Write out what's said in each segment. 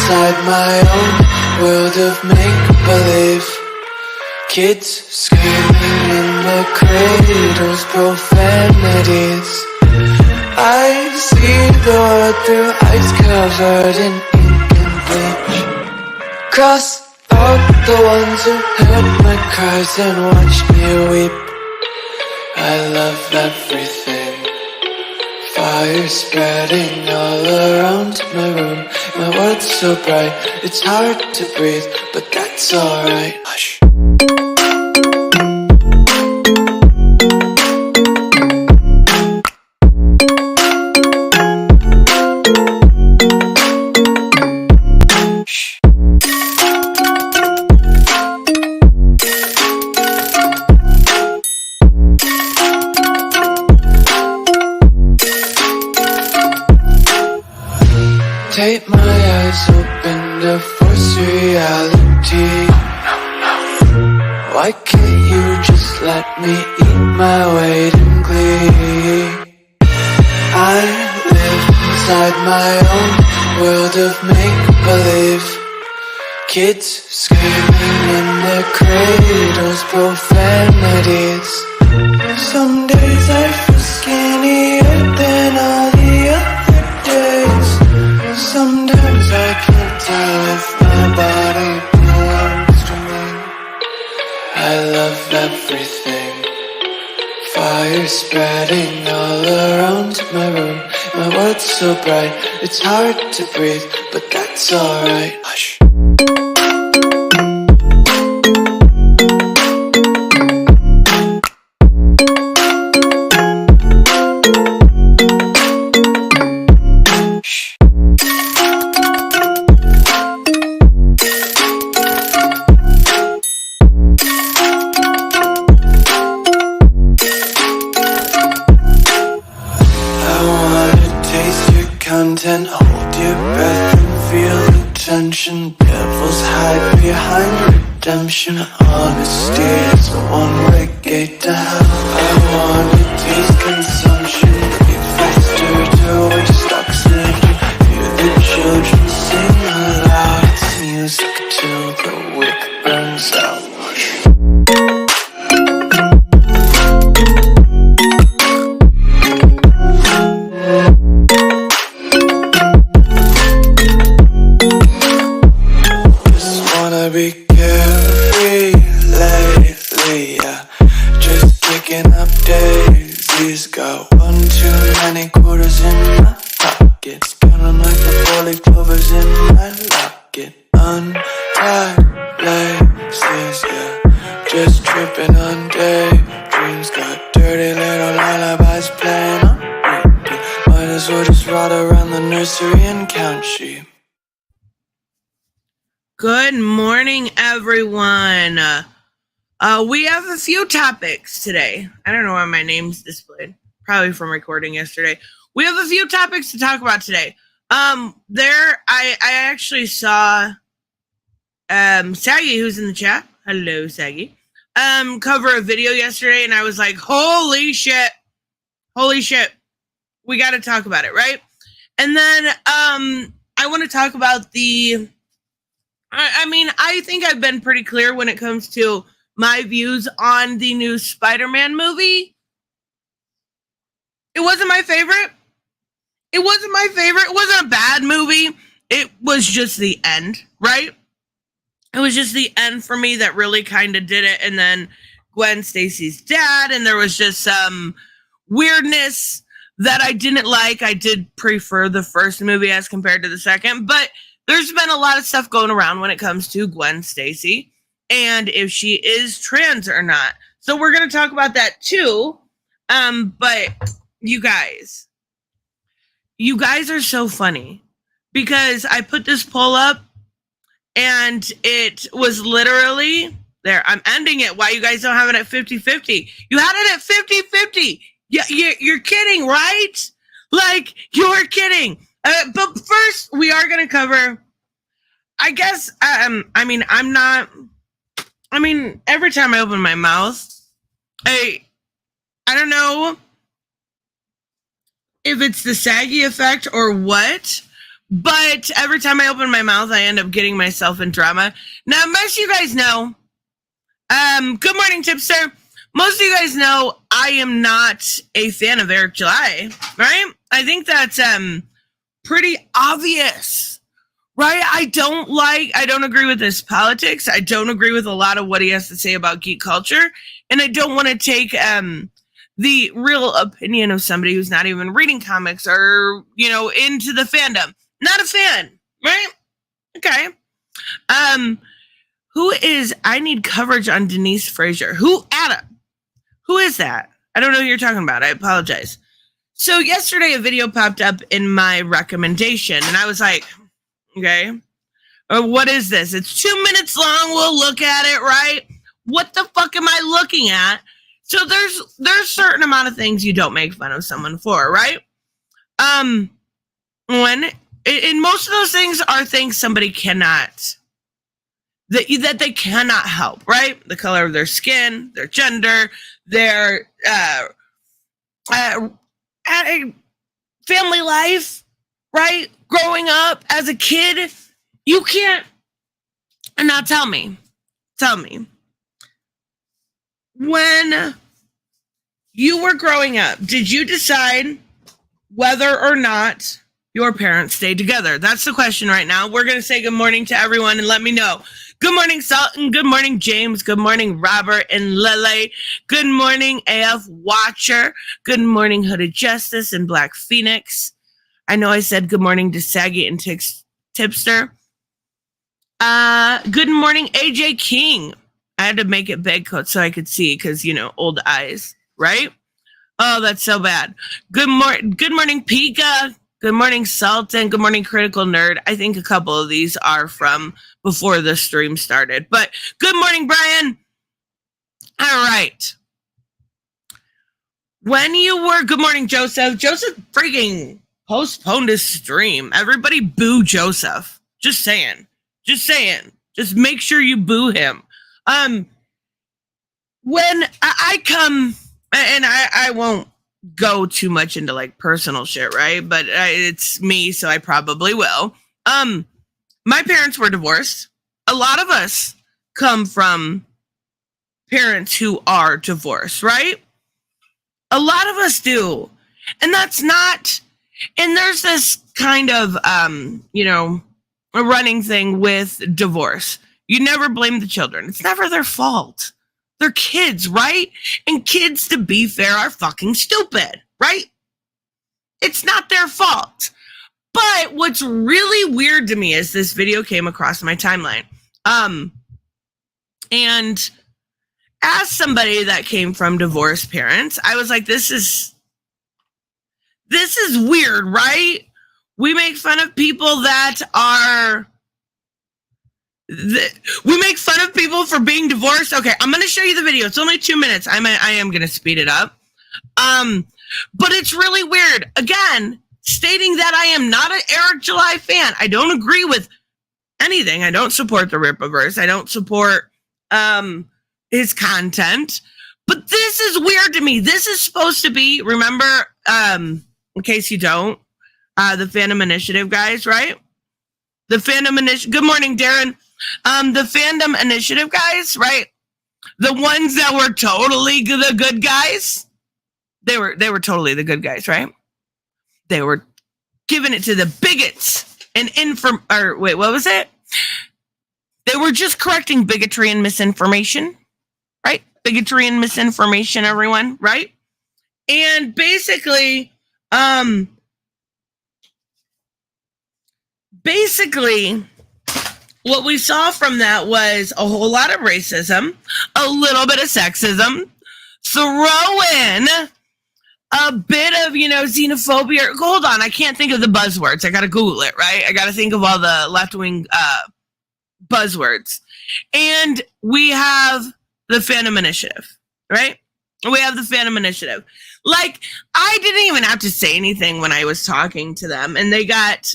inside my own world of make-believe. Kids screaming in their cradles, profanities. I see the world through ice covered in ink and bleach. Cross out the ones who heard my cries and watched me weep. I love everything. Fire spreading all around my room. My world's so bright, it's hard to breathe, but that's alright. Hush. Tape my eyes open to force reality. Why can't you just let me eat my weight in glee? I live inside my own world of make-believe. Kids screaming in their cradles, profanities. Some days I feel skinnier than all the other days. Sometimes I can't tell if my body belongs to me. I love everything. Fire spreading all around my room. My world's so bright, it's hard to breathe, but that's alright. Hush. Content, hold your breath and feel the tension. Devils hide behind redemption. Honesty is a one-way gate to hell. I wanna taste consumption. Get faster to waste oxygen. Hear the children sing aloud. It's music till the wick burns out. Be carefree lately, yeah. Just kicking up daisies. Got one too many quarters in my pockets. Counting like the 4-leaf clovers in my locket. Untied laces, yeah. Just tripping on daydreams. Got dirty little lullabies playing on repeat. Might as well just ride around the nursery and count sheep. Good morning, everyone. We have a few topics today. I don't know why my name's displayed. Probably from recording yesterday. We have a few topics to talk about today. I actually saw Saggy, who's in the chat. Hello, Saggy. Cover a video yesterday, and I was like, holy shit. We got to talk about it, right? And then I want to talk about I think I've been pretty clear when it comes to my views on the new Spider-Man movie. It wasn't my favorite. It wasn't a bad movie. It was just the end, right? It was just the end for me that really kind of did it. And then Gwen Stacy's dad, and there was just some weirdness that I didn't like. I did prefer the first movie as compared to the second, but there's been a lot of stuff going around when it comes to Gwen Stacy and if she is trans or not. So we're going to talk about that too. But you guys are so funny because I put this poll up and it was literally there. I'm ending it. Why you guys don't have it at 50-50? You had it at 50-50. Yeah, you're kidding, right? Like, you're kidding. But first, we are going to cover, I guess, every time I open my mouth, I don't know if it's the saggy effect or what, But every time I open my mouth, I end up getting myself in drama. Now, most of you guys know, good morning, Tipster. Most of you guys know I am not a fan of Eric July, right? I think that's pretty obvious, right? I don't agree with his politics. I don't agree with a lot of what he has to say about geek culture. And I don't want to take the real opinion of somebody who's not even reading comics or, into the fandom. Not a fan, right? Okay. I need coverage on Denise Frazier. Adam? Who is that? I don't know who you're talking about. I apologize. So yesterday a video popped up in my recommendation and I was like, okay, what is this? It's 2 minutes long. We'll look at it, right? What the fuck am I looking at? So there's a certain amount of things you don't make fun of someone for, right? And most of those things are things somebody cannot, that they cannot help, right? The color of their skin, their gender, their family life, right? Growing up as a kid, you can't. And now tell me, when you were growing up, did you decide whether or not your parents stayed together? That's the question right now. We're going to say good morning to everyone and let me know. Good morning, Sultan. Good morning, James. Good morning, Robert and Lele. Good morning, AF Watcher. Good morning, Hooded Justice and Black Phoenix. I know I said good morning to Saggy and Tipster. Good morning, AJ King. I had to make it big so I could see because, old eyes, right? Oh, that's so bad. Good morning, Pika. Good morning, Sultan. Good morning, Critical Nerd. I think a couple of these are from before the stream started. But good morning, Brian. All right. Good morning, Joseph. Joseph freaking postponed his stream. Everybody boo Joseph. Just saying. Just make sure you boo him. When I come, and I won't go too much into like personal shit, right? But it's me, so I probably will. My parents were divorced. A lot of us come from parents who are divorced, right? A lot of us do. And that's not, and there's this kind of, a running thing with divorce. You never blame the children. It's never their fault. They're kids, right? And kids, to be fair, are fucking stupid, right? It's not their fault. But what's really weird to me is this video came across my timeline. And as somebody that came from divorced parents, I was like, this is weird, right? We make fun of people we make fun of people for being divorced. Okay, I'm going to show you the video. It's only 2 minutes. I am going to speed it up. But it's really weird. Again, stating that I am not an Eric July fan. I don't agree with anything. I don't support the Rippaverse. I don't support his content. But this is weird to me. This is supposed to be, remember, in case you don't, the Fandom Initiative guys, right? The Fandom Initiative. Good morning, Darren. The Fandom Initiative guys, right? The ones that were totally the good guys. They were totally the good guys, right? They were giving it to the bigots and what was it? They were just correcting bigotry and misinformation, right? Bigotry and misinformation, everyone, right? And basically, what we saw from that was a whole lot of racism, a little bit of sexism, throw in a bit of, xenophobia. Hold on, I can't think of the buzzwords. I got to Google it, right? I got to think of all the left-wing buzzwords. And we have the Fandom Initiative, right? We have the Fandom Initiative. Like, I didn't even have to say anything when I was talking to them, and they got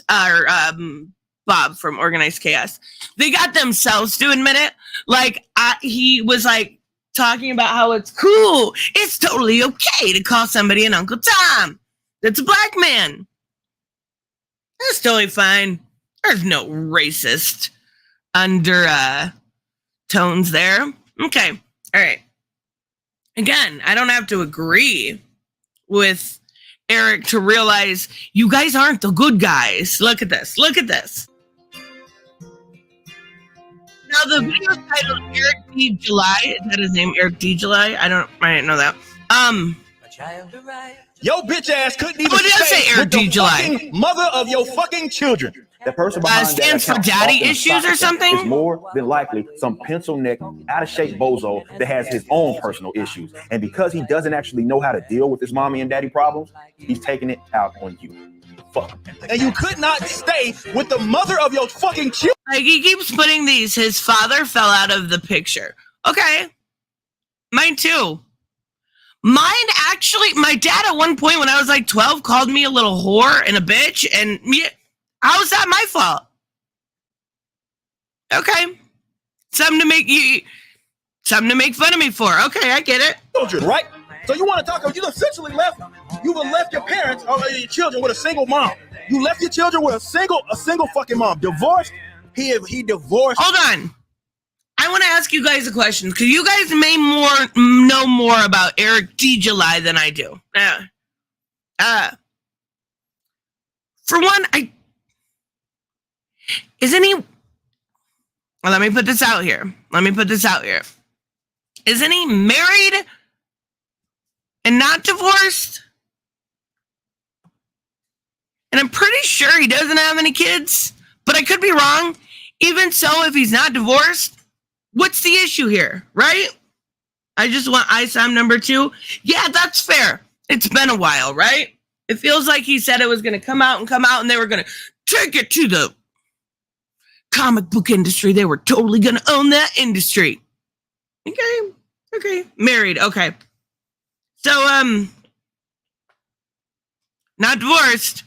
Bob from Organized Chaos. They got themselves to admit it. Like, he was like talking about how it's cool. It's totally okay to call somebody an Uncle Tom. That's a black man. That's totally fine. There's no racist under tones there. Okay. All right. Again, I don't have to agree with Eric to realize you guys aren't the good guys. Look at this. Look at this. Now the video is titled Eric D. July. Is that his name? Eric D. July? I didn't know that. Your bitch ass couldn't even What did I say, Eric D. July? fucking mother of your fucking children. The person behind stands that for account daddy often issues or suspect something? is more than likely some pencil neck, out of shape bozo that has his own personal issues. And because he doesn't actually know how to deal with his mommy and daddy problems, he's taking it out on you. Fuck. And you could not stay with the mother of your fucking children. Like, he keeps putting these. His father fell out of the picture. Okay. Mine too. Mine actually, my dad at one point when I was like 12 called me a little whore and a bitch. And how is that my fault? Okay. Something to make fun of me for. Okay, I get it. Children, right? So you want to talk, you essentially left your parents or your children with a single mom. You left your children with a single fucking mom. Divorced. He divorced. Hold on. I want to ask you guys a question because you guys may know more about Eric D. July than I do. For one, isn't he? Well, let me put this out here. Isn't he married and not divorced? And I'm pretty sure he doesn't have any kids, but I could be wrong. Even so, if he's not divorced, what's the issue here, right? I just want ISOM number 2. Yeah, that's fair. It's been a while, right? It feels like he said it was going to come out, and they were going to take it to the comic book industry. They were totally going to own that industry. Okay. Married, okay. So, not divorced.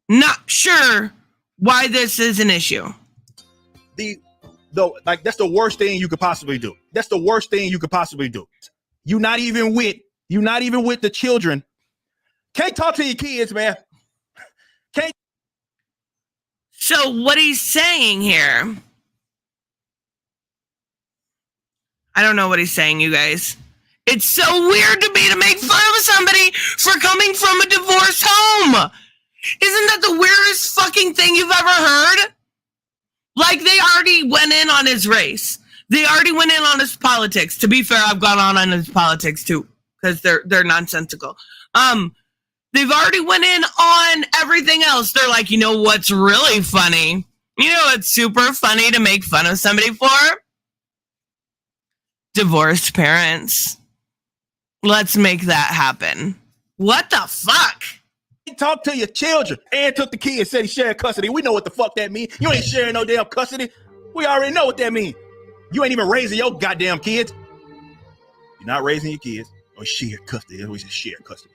Not sure why this is an issue. That's the worst thing you could possibly do. You're not even with the children. Can't talk to your kids, man. Can't. So what he's saying here, I don't know what he's saying, you guys. It's so weird to me to make fun of somebody for coming from a divorced home. Isn't that the weirdest fucking thing you've ever heard? Like, they already went in on his race. They already went in on his politics. To be fair, I've gone on his politics too, because they're nonsensical. They've already went in on everything else. They're like, you know what's really funny? You know what's super funny to make fun of somebody for? Divorced parents. Let's make that happen. What the fuck? Talk to your children. And took the kid, said he shared custody. We know what the fuck that means. You ain't sharing no damn custody. We already know what that means. You ain't even raising your goddamn kids. You're not raising your kids or share custody. That's what share custody.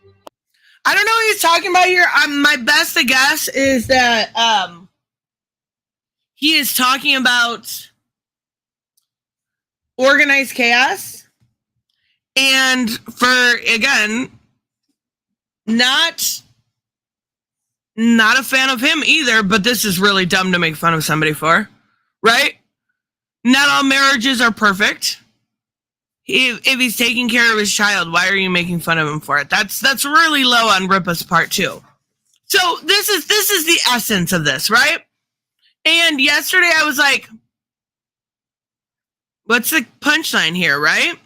I don't know what he's talking about here. My best guess is that he is talking about organized chaos. And for, again, not a fan of him either, but this is really dumb to make fun of somebody for, right? Not all marriages are perfect. If he's taking care of his child, why are you making fun of him for it? That's really low on Ripa's part too. So this is the essence of this, right? And yesterday I was like, what's the punchline here, right?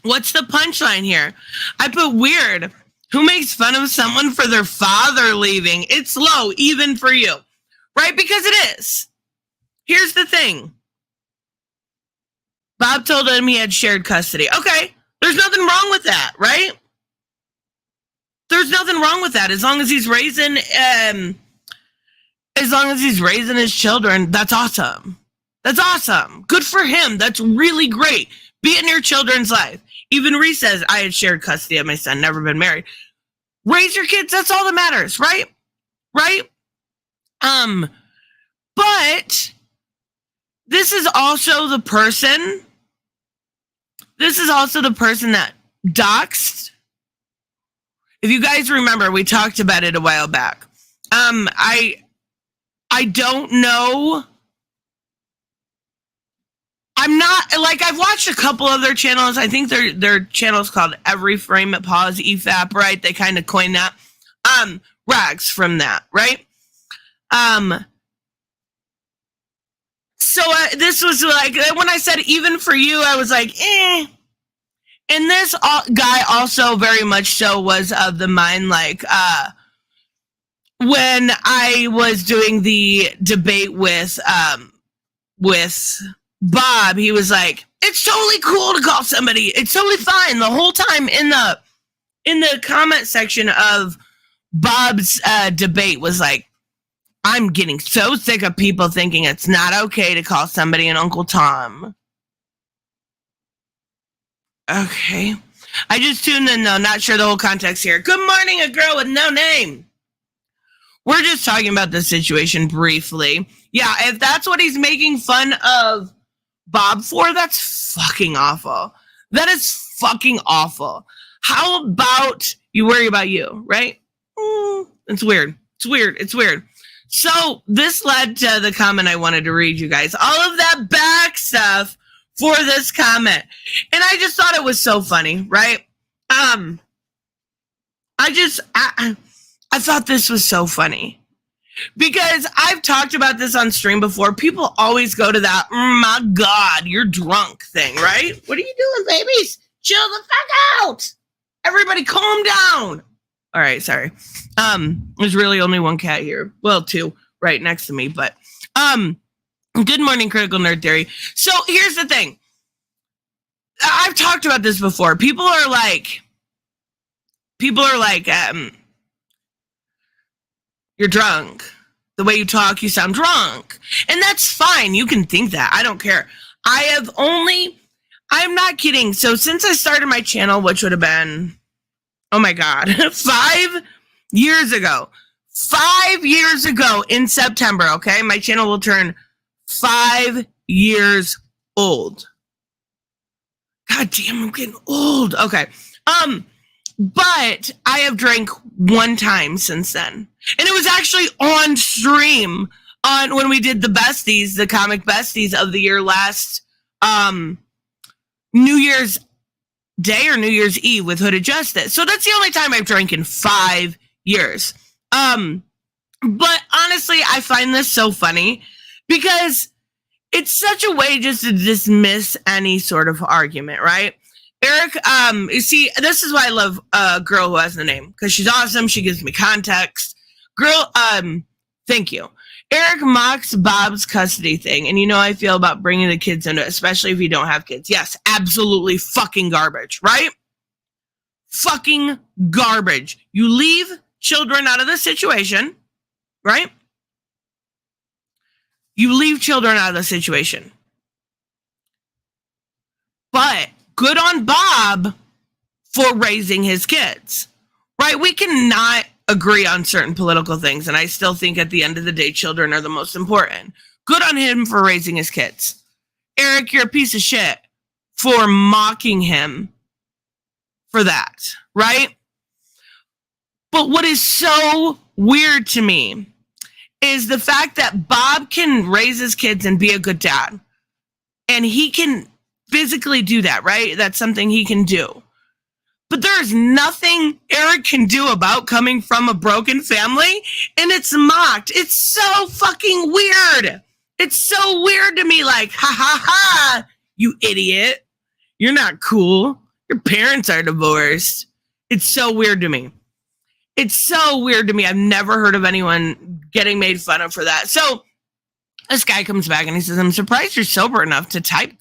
What's the punchline here? I put weird. Who makes fun of someone for their father leaving? It's low, even for you, right? Because it is. Here's the thing. Bob told him he had shared custody. Okay, there's nothing wrong with that, right? There's nothing wrong with that as long as he's raising, his children. That's awesome. That's awesome. Good for him. That's really great. Be in your children's life. Even Reese says, I had shared custody of my son, never been married. Raise your kids. That's all that matters, right? Right? But this is also the person that doxed. If you guys remember, we talked about it a while back. I don't know. I'm not, like, I've watched a couple of their channels. I think their channel's called Every Frame It Pause EFAP, right? They kind of coined that. Rags from that, right? So this was like, when I said even for you, I was like, eh. And this guy also very much so was of the mind, like, when I was doing the debate with Bob, he was like, it's totally cool to call somebody. It's totally fine. The whole time in the comment section of Bob's debate was like, I'm getting so sick of people thinking it's not okay to call somebody an Uncle Tom. Okay. I just tuned in, though. Not sure the whole context here. Good morning, a girl with no name. We're just talking about the situation briefly. Yeah, if that's what he's making fun of Bob for, that's fucking awful. That is fucking awful. How about you worry about you, right? It's weird. It's weird. It's weird. So this led to the comment I wanted to read you guys. All of that back stuff for this comment. And I just thought it was so funny, right? I thought this was so funny. Because I've talked about this on stream before. People always go to that, my God, you're drunk thing, right? What are you doing, babies? Chill the fuck out. Everybody calm down. All right, sorry. There's really only one cat here. Well, two right next to me, but good morning, Critical Nerd Theory. So here's the thing. I've talked about this before. People are like, you're drunk. The way you talk, you sound drunk. And that's fine. You can think that. I don't care. I'm not kidding. So since I started my channel, which would have been, oh my God, 5 years ago. 5 years ago in September, okay? My channel will turn 5 years old. God damn, I'm getting old. Okay. But I have drank one time since then. And it was actually on stream on when we did the besties, the comic besties of the year last New Year's Day or New Year's Eve with Hooded Justice. So that's the only time I've drank in 5 years. But honestly, I find this so funny because it's such a way just to dismiss any sort of argument, right? Eric, you see, this is why I love a girl who has the name, because she's awesome. She gives me context. Girl, thank you. Eric mocks Bob's custody thing, and you know how I feel about bringing the kids into it, especially if you don't have kids. Yes, absolutely fucking garbage, right? Fucking garbage. You leave children out of the situation, right? You leave children out of the situation. But good on Bob for raising his kids, right? We cannot agree on certain political things, and I still think at the end of the day, children are the most important. Good on him for raising his kids. Eric, you're a piece of shit for mocking him for that, right? But what is so weird to me is the fact that Bob can raise his kids and be a good dad. And he can physically do that, right? That's something he can do. But there's nothing Eric can do about coming from a broken family, and it's mocked. It's so fucking weird. It's so weird to me, like, ha ha ha, you idiot. You're not cool. Your parents are divorced. It's so weird to me. It's so weird to me. I've never heard of anyone getting made fun of for that. So this guy comes back and he says, I'm surprised you're sober enough to type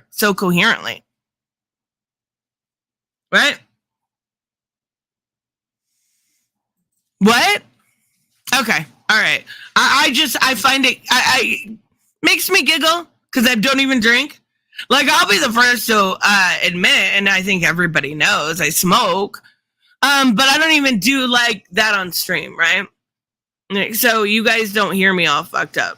so coherently. Right? What? Okay. All right. I find it makes me giggle because I don't even drink. Like, I'll be the first to admit, and I think everybody knows, I smoke. But I don't even do like that on stream, right? So you guys don't hear me all fucked up.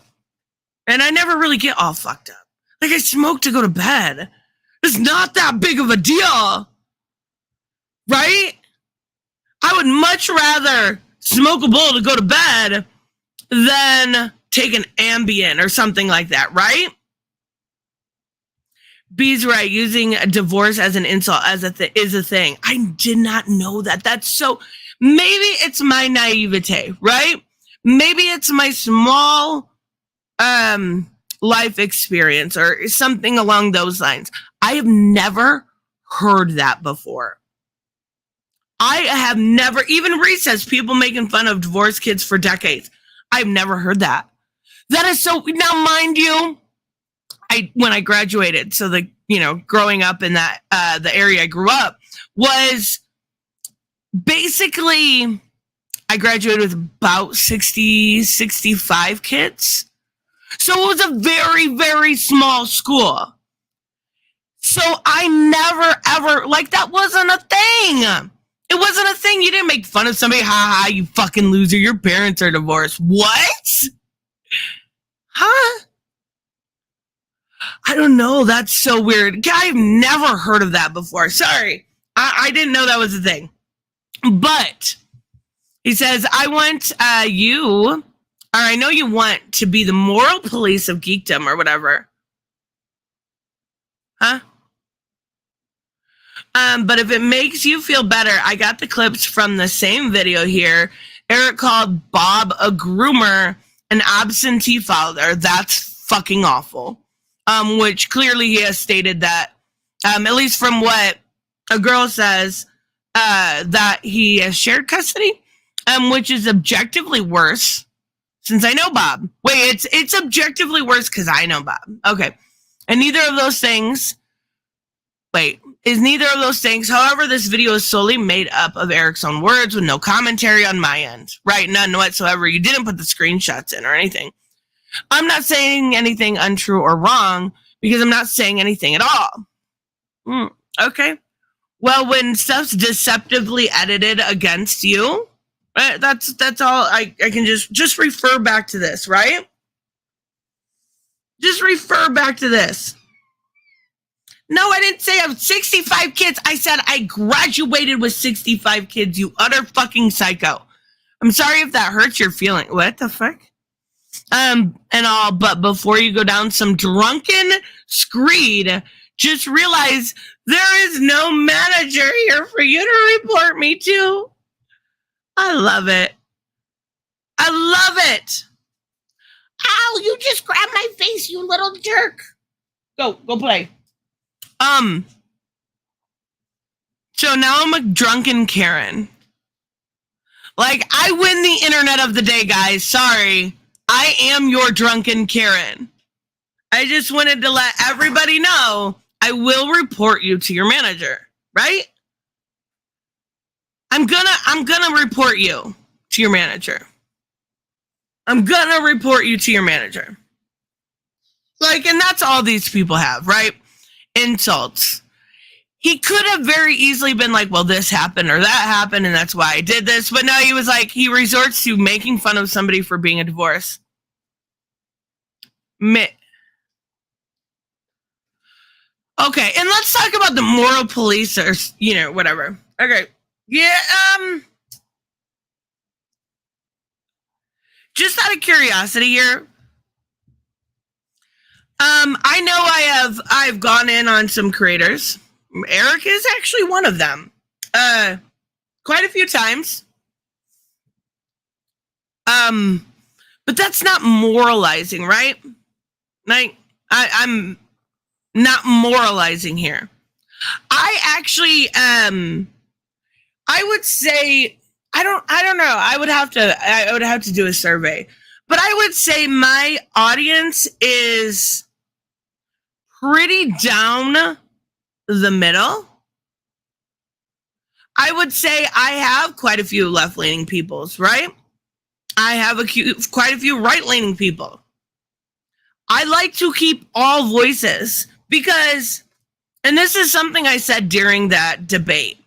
And I never really get all fucked up. Like, I smoke to go to bed. It's not that big of a deal. Right? I would much rather smoke a bowl to go to bed than take an Ambien or something like that, right? B's right. Using a divorce as an insult is a thing. I did not know that. That's so. Maybe it's my naivete, right? Maybe it's my small life experience or something along those lines. I have never heard that before. I have never, even Reese says people making fun of divorced kids for decades. I've never heard that. That is so, now mind you, when I graduated, so growing up in that, the area I grew up was basically, I graduated with about 60, 65 kids. So it was a very, very small school. So I never, ever, that wasn't a thing. It wasn't a thing. You didn't make fun of somebody. Ha ha, you fucking loser. Your parents are divorced. What? Huh? I don't know. That's so weird. I've never heard of that before. Sorry. I didn't know that was a thing. But he says, I know you want to be the moral police of geekdom or whatever. Huh? But if it makes you feel better, I got the clips from the same video here. Eric called Bob a groomer, an absentee father. That's fucking awful. Which clearly he has stated that, at least from what a girl says, that he has shared custody, which is objectively worse. Since I know Bob. Wait, it's objectively worse because I know Bob. Okay. And neither of those things. However, this video is solely made up of Eric's own words with no commentary on my end. Right? None whatsoever. You didn't put the screenshots in or anything. I'm not saying anything untrue or wrong because I'm not saying anything at all. Okay. Well, when stuff's deceptively edited against you, right, that's all. I can just refer back to this, right? Just refer back to this. No, I didn't say I have 65 kids. I said I graduated with 65 kids, you utter fucking psycho. I'm sorry if that hurts your feeling. What the fuck? And all, but before you go down some drunken screed, just realize there is no manager here for you to report me to. I love it. I love it. Ow, you just grabbed my face, you little jerk. Go play. So now I'm a drunken Karen. I win the internet of the day, guys. Sorry. I am your drunken Karen. I just wanted to let everybody know I will report you to your manager, right? I'm gonna report you to your manager. I'm gonna report you to your manager. And that's all these people have, right? Insults. He could have very easily been well, this happened or that happened, and that's why I did this. But no, he was he resorts to making fun of somebody for being a divorce. Okay, and let's talk about the moral police or, whatever. Okay. Yeah, just out of curiosity here, I know I've gone in on some creators. Eric is actually one of them. Quite a few times. But that's not moralizing, right? I'm not moralizing here. I actually, I would say, I don't know. I would have to do a survey, but I would say my audience is pretty down the middle. I would say I have quite a few left-leaning peoples, right? I have quite a few right-leaning people. I like to keep all voices because, and this is something I said during that debate.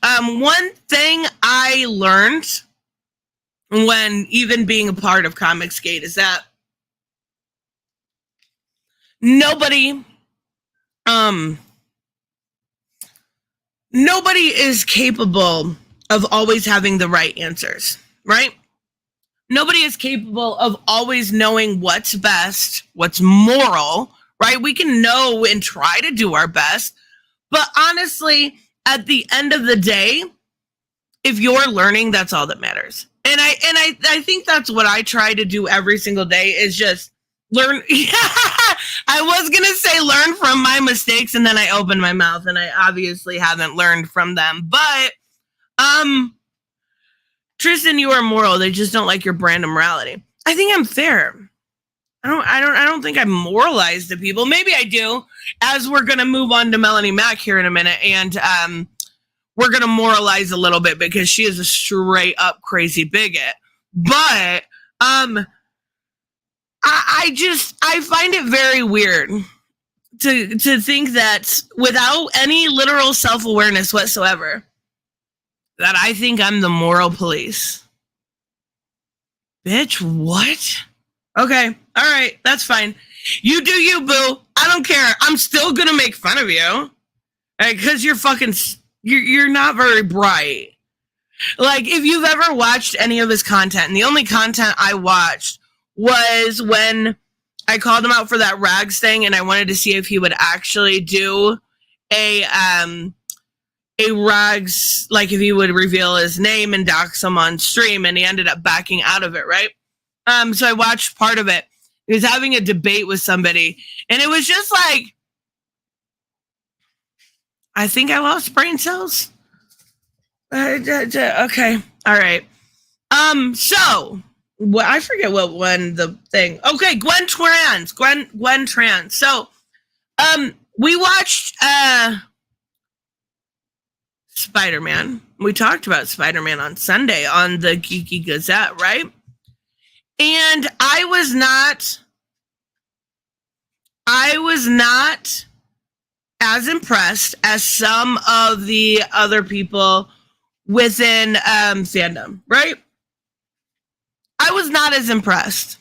One thing I learned when even being a part of Comicsgate is that nobody is capable of always having the right answers, right? Nobody is capable of always knowing what's best, what's moral, right? We can know and try to do our best. But honestly, at the end of the day, if you're learning, that's all that matters. And I think that's what I try to do every single day is just learn. I was going to say learn from my mistakes, and then I opened my mouth, and I obviously haven't learned from them. But Tristan, you are moral. They just don't like your brand of morality. I think I'm fair. I don't think I moralize to people. Maybe I do, as we're gonna move on to Melanie Mac here in a minute, and we're gonna moralize a little bit because she is a straight up crazy bigot. But I find it very weird to think that without any literal self-awareness whatsoever, that I think I'm the moral police. Bitch, what? Okay, all right, that's fine. You do you, boo. I don't care. I'm still gonna make fun of you. Because you're not very bright. Like, if you've ever watched any of his content, and the only content I watched was when I called him out for that rags thing, and I wanted to see if he would actually do a rags, like if he would reveal his name and dox him on stream, and he ended up backing out of it, right? So I watched part of it. He was having a debate with somebody, and it was just like, I think I lost brain cells. Okay, all right. So I forget what one the thing. Okay, Gwen Trans. So, we watched Spider-Man. We talked about Spider-Man on Sunday on the Geeky Gazette, right? And I was not as impressed as some of the other people within fandom, right? I was not as impressed.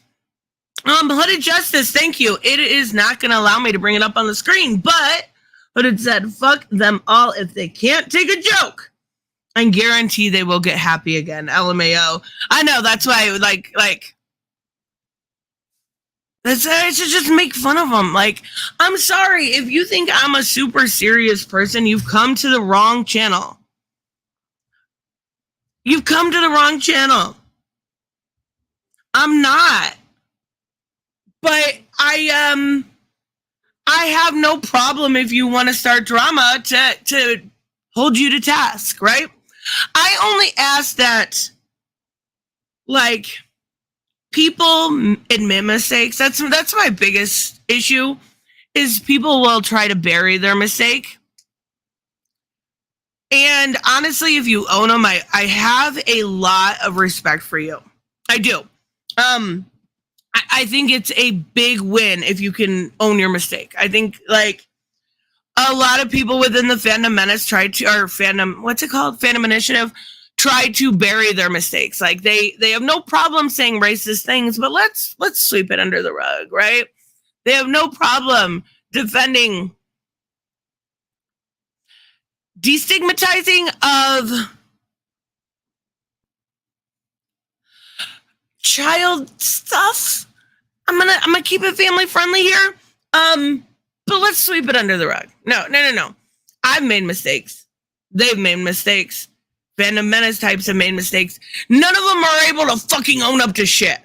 Hooded Justice, thank you. It is not going to allow me to bring it up on the screen, but Hooded said, fuck them all if they can't take a joke. And guarantee they will get happy again. LMAO. I know, that's why, like, I should just make fun of them. Like, I'm sorry. If you think I'm a super serious person, you've come to the wrong channel. You've come to the wrong channel. I'm not. But I have no problem if you want to start drama to hold you to task, right? I only ask that, like, people admit mistakes. That's my biggest issue, is people will try to bury their mistake. And honestly, if you own them, I have a lot of respect for you. I do. I think it's a big win if you can own your mistake. I think, like, a lot of people within the Fandom Menace Fandom Initiative try to bury their mistakes. Like, they have no problem saying racist things, but let's sweep it under the rug, right? They have no problem defending destigmatizing of child stuff. I'm gonna keep it family friendly here. But let's sweep it under the rug. No. I've made mistakes. They've made mistakes. Fandom Menace types have made mistakes. None of them are able to fucking own up to shit.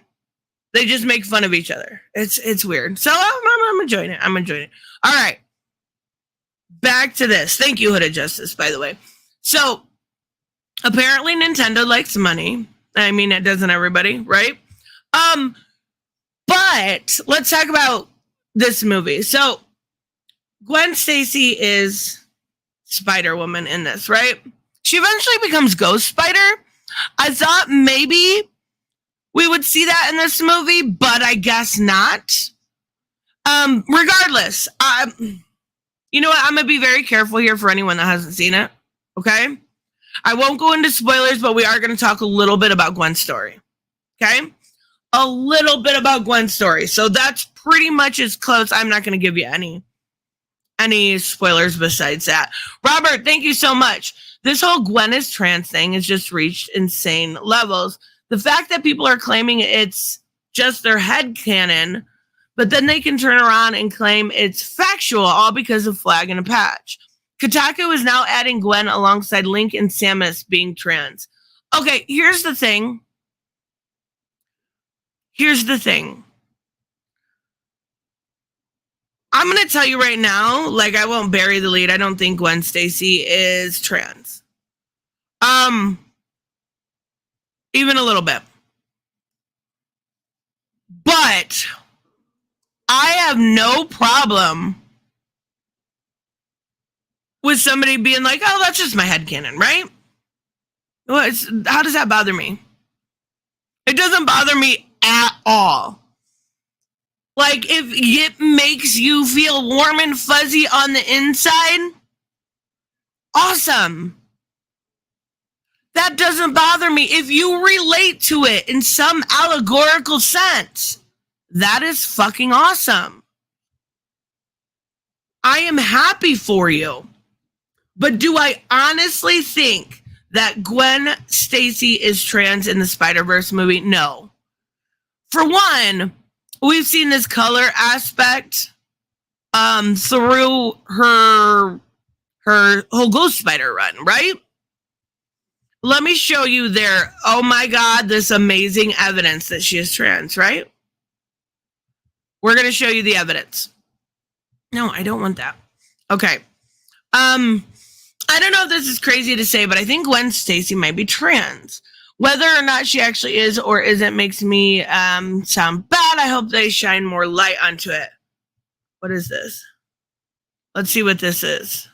They just make fun of each other. It's weird. So I'm enjoying it. All right. Back to this. Thank you, Hooded Justice, by the way. So apparently Nintendo likes money. I mean, it doesn't everybody, right? But let's talk about this movie. So Gwen Stacy is Spider-Woman in this, right? She eventually becomes Ghost Spider. I thought maybe we would see that in this movie, but I guess not. Regardless, you know what? I'm going to be very careful here for anyone that hasn't seen it, okay? I won't go into spoilers, but we are going to talk a little bit about Gwen's story, okay? A little bit about Gwen's story. So that's pretty much as close. I'm not going to give you any spoilers besides that. Robert, thank you so much. This whole Gwen is trans thing has just reached insane levels. The fact that people are claiming it's just their headcanon, but then they can turn around and claim it's factual, all because of Flag and a Patch. Kotaku is now adding Gwen alongside Link and Samus being trans. Okay, here's the thing. I'm going to tell you right now, like, I won't bury the lead. I don't think Gwen Stacy is trans. Even a little bit. But I have no problem with somebody being like, oh, that's just my headcanon, right? Well, how does that bother me? It doesn't bother me at all. Like, if it makes you feel warm and fuzzy on the inside, awesome. That doesn't bother me. If you relate to it in some allegorical sense, that is fucking awesome. I am happy for you. But do I honestly think that Gwen Stacy is trans in the Spider-Verse movie? No. For one, we've seen this color aspect through her whole Ghost Spider run, right? Let me show you there. Oh my God, this amazing evidence that she is trans, right? We're going to show you the evidence. No, I don't want that. Okay. I don't know if this is crazy to say, but I think Gwen Stacy might be trans. Whether or not she actually is or isn't makes me sound bad. I hope they shine more light onto it. What is this? Let's see what this is.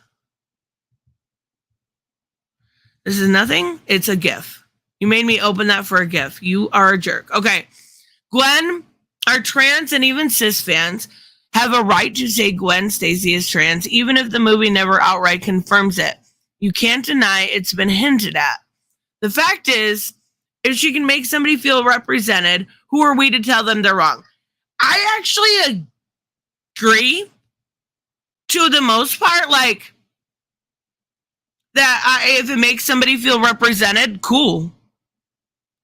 This is nothing. It's a GIF. You made me open that for a GIF. You are a jerk. Okay. Gwen, our trans and even cis fans have a right to say Gwen Stacy is trans, even if the movie never outright confirms it. You can't deny it's been hinted at. The fact is, if she can make somebody feel represented, who are we to tell them they're wrong? I actually agree to the most part, like, that if it makes somebody feel represented, cool.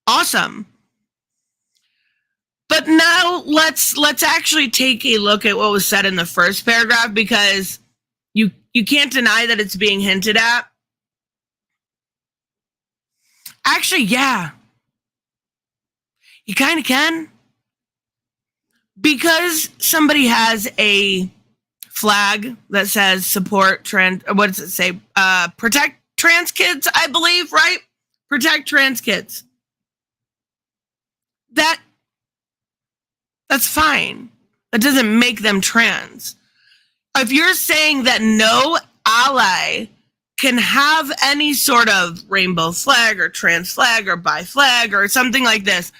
Awesome. But now let's actually take a look at what was said in the first paragraph, because you can't deny that it's being hinted at. Actually, yeah. You kind of can. Because somebody has a flag that says support trans, what does it say? Protect trans kids, I believe, right? Protect trans kids. That's fine. That doesn't make them trans. If you're saying that no ally can have any sort of rainbow flag or trans flag or bi flag or something like this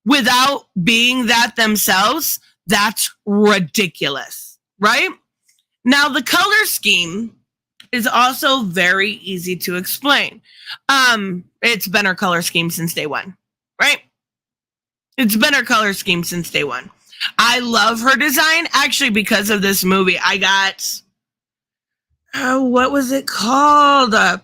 without being that themselves, that's ridiculous, right? Now, the color scheme is also very easy to explain. It's been our color scheme since day one, right? It's been our color scheme since day one. I love her design. Actually, because of this movie, I got, what was it called? It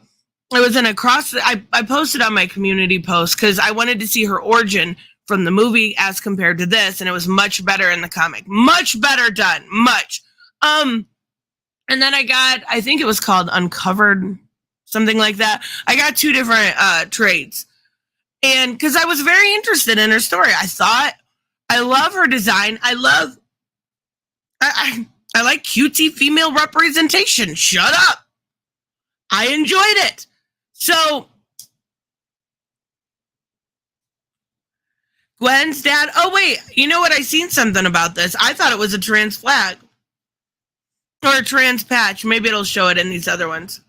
was I posted on my community post because I wanted to see her origin from the movie as compared to this, and it was much better in the comic. Much better done. Much. And then I got, I think it was called Uncovered, something like that. I got 2 different trades. And because I was very interested in her story, I love her design. I like cutesy female representation. Shut up. I enjoyed it. So, Gwen's dad. Oh, wait. You know what? I seen something about this. I thought it was a trans flag. Or a trans patch. Maybe it'll show it in these other ones.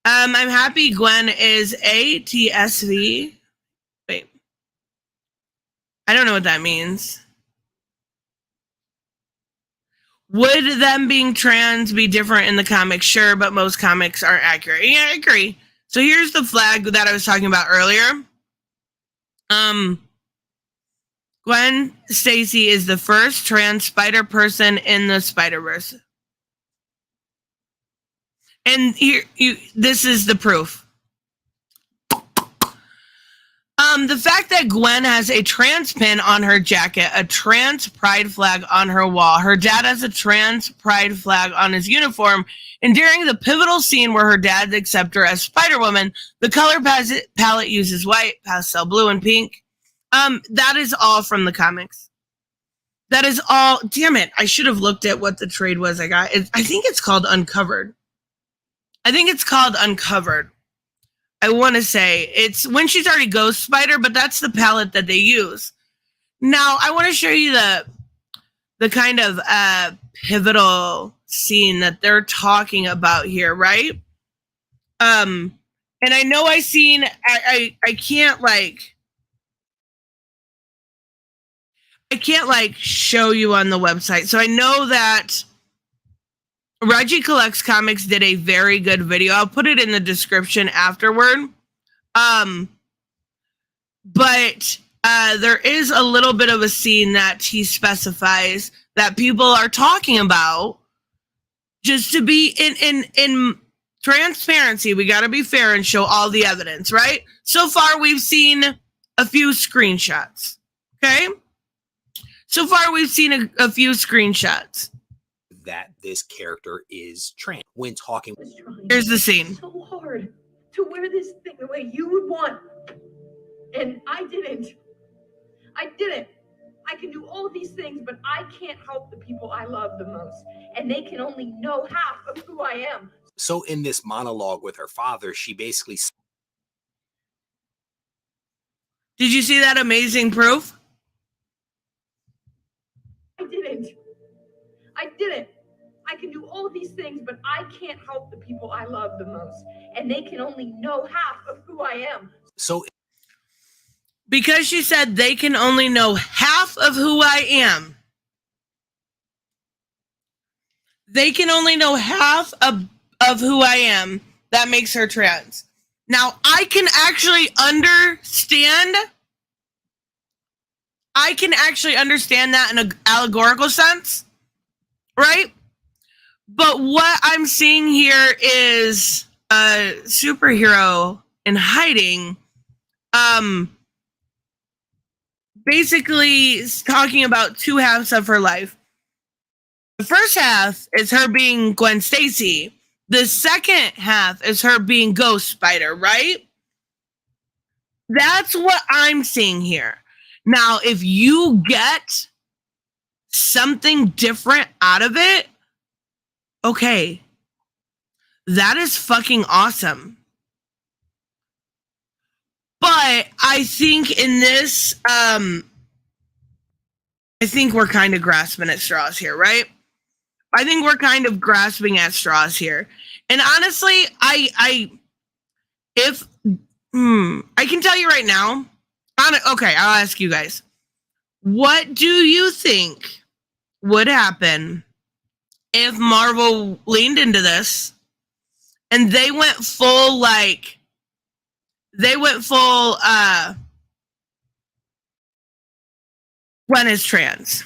I'm happy Gwen is a TSV. Wait. I don't know what that means. Would them being trans be different in the comics? Sure, but most comics aren't accurate. Yeah, I agree. So here's the flag that I was talking about earlier. Gwen Stacy is the first trans spider person in the Spider-Verse. And here, this is the proof. The fact that Gwen has a trans pin on her jacket, a trans pride flag on her wall, her dad has a trans pride flag on his uniform, and during the pivotal scene where her dad accepts her as Spider-Woman, the color palette uses white, pastel blue, and pink. That is all from the comics. That is all. Damn it. I should have looked at what the trade was I got. I think it's called Uncovered. I want to say it's When She's Already Ghost Spider, but that's the palette that they use. Now, I want to show you the kind of pivotal scene that they're talking about here, right? And I know I can't show you on the website. So I know that Reggie Collects Comics did a very good video. I'll put it in the description afterward. But there is a little bit of a scene that he specifies that people are talking about. Just to be in transparency, we got to be fair and show all the evidence, right? So far, we've seen a few screenshots. Okay? So far, we've seen a few screenshots. That this character is trans. When talking, here's the scene. So hard to wear this thing the way you would want, and I didn't. I can do all these things, but I can't help the people I love the most, and they can only know half of who I am. So in this monologue with her father, she basically. Did you see that amazing proof? I didn't. I can do all these things, but I can't help the people I love the most, and they can only know half of who I am. So because she said they can only know half of who I am. They can only know half of who I am. That makes her trans. Now, I can actually understand that in an allegorical sense, right? But what I'm seeing here is a superhero in hiding, basically talking about two halves of her life. The first half is her being Gwen Stacy. The second half is her being Ghost Spider, right? That's what I'm seeing here. Now, if you get something different out of it, okay, that is fucking awesome. But I think in this, I think we're kind of grasping at straws here, right? I think we're kind of grasping at straws here. And honestly, I can tell you right now, okay, I'll ask you guys. What do you think would happen if Marvel leaned into this and they went full Gwen is trans?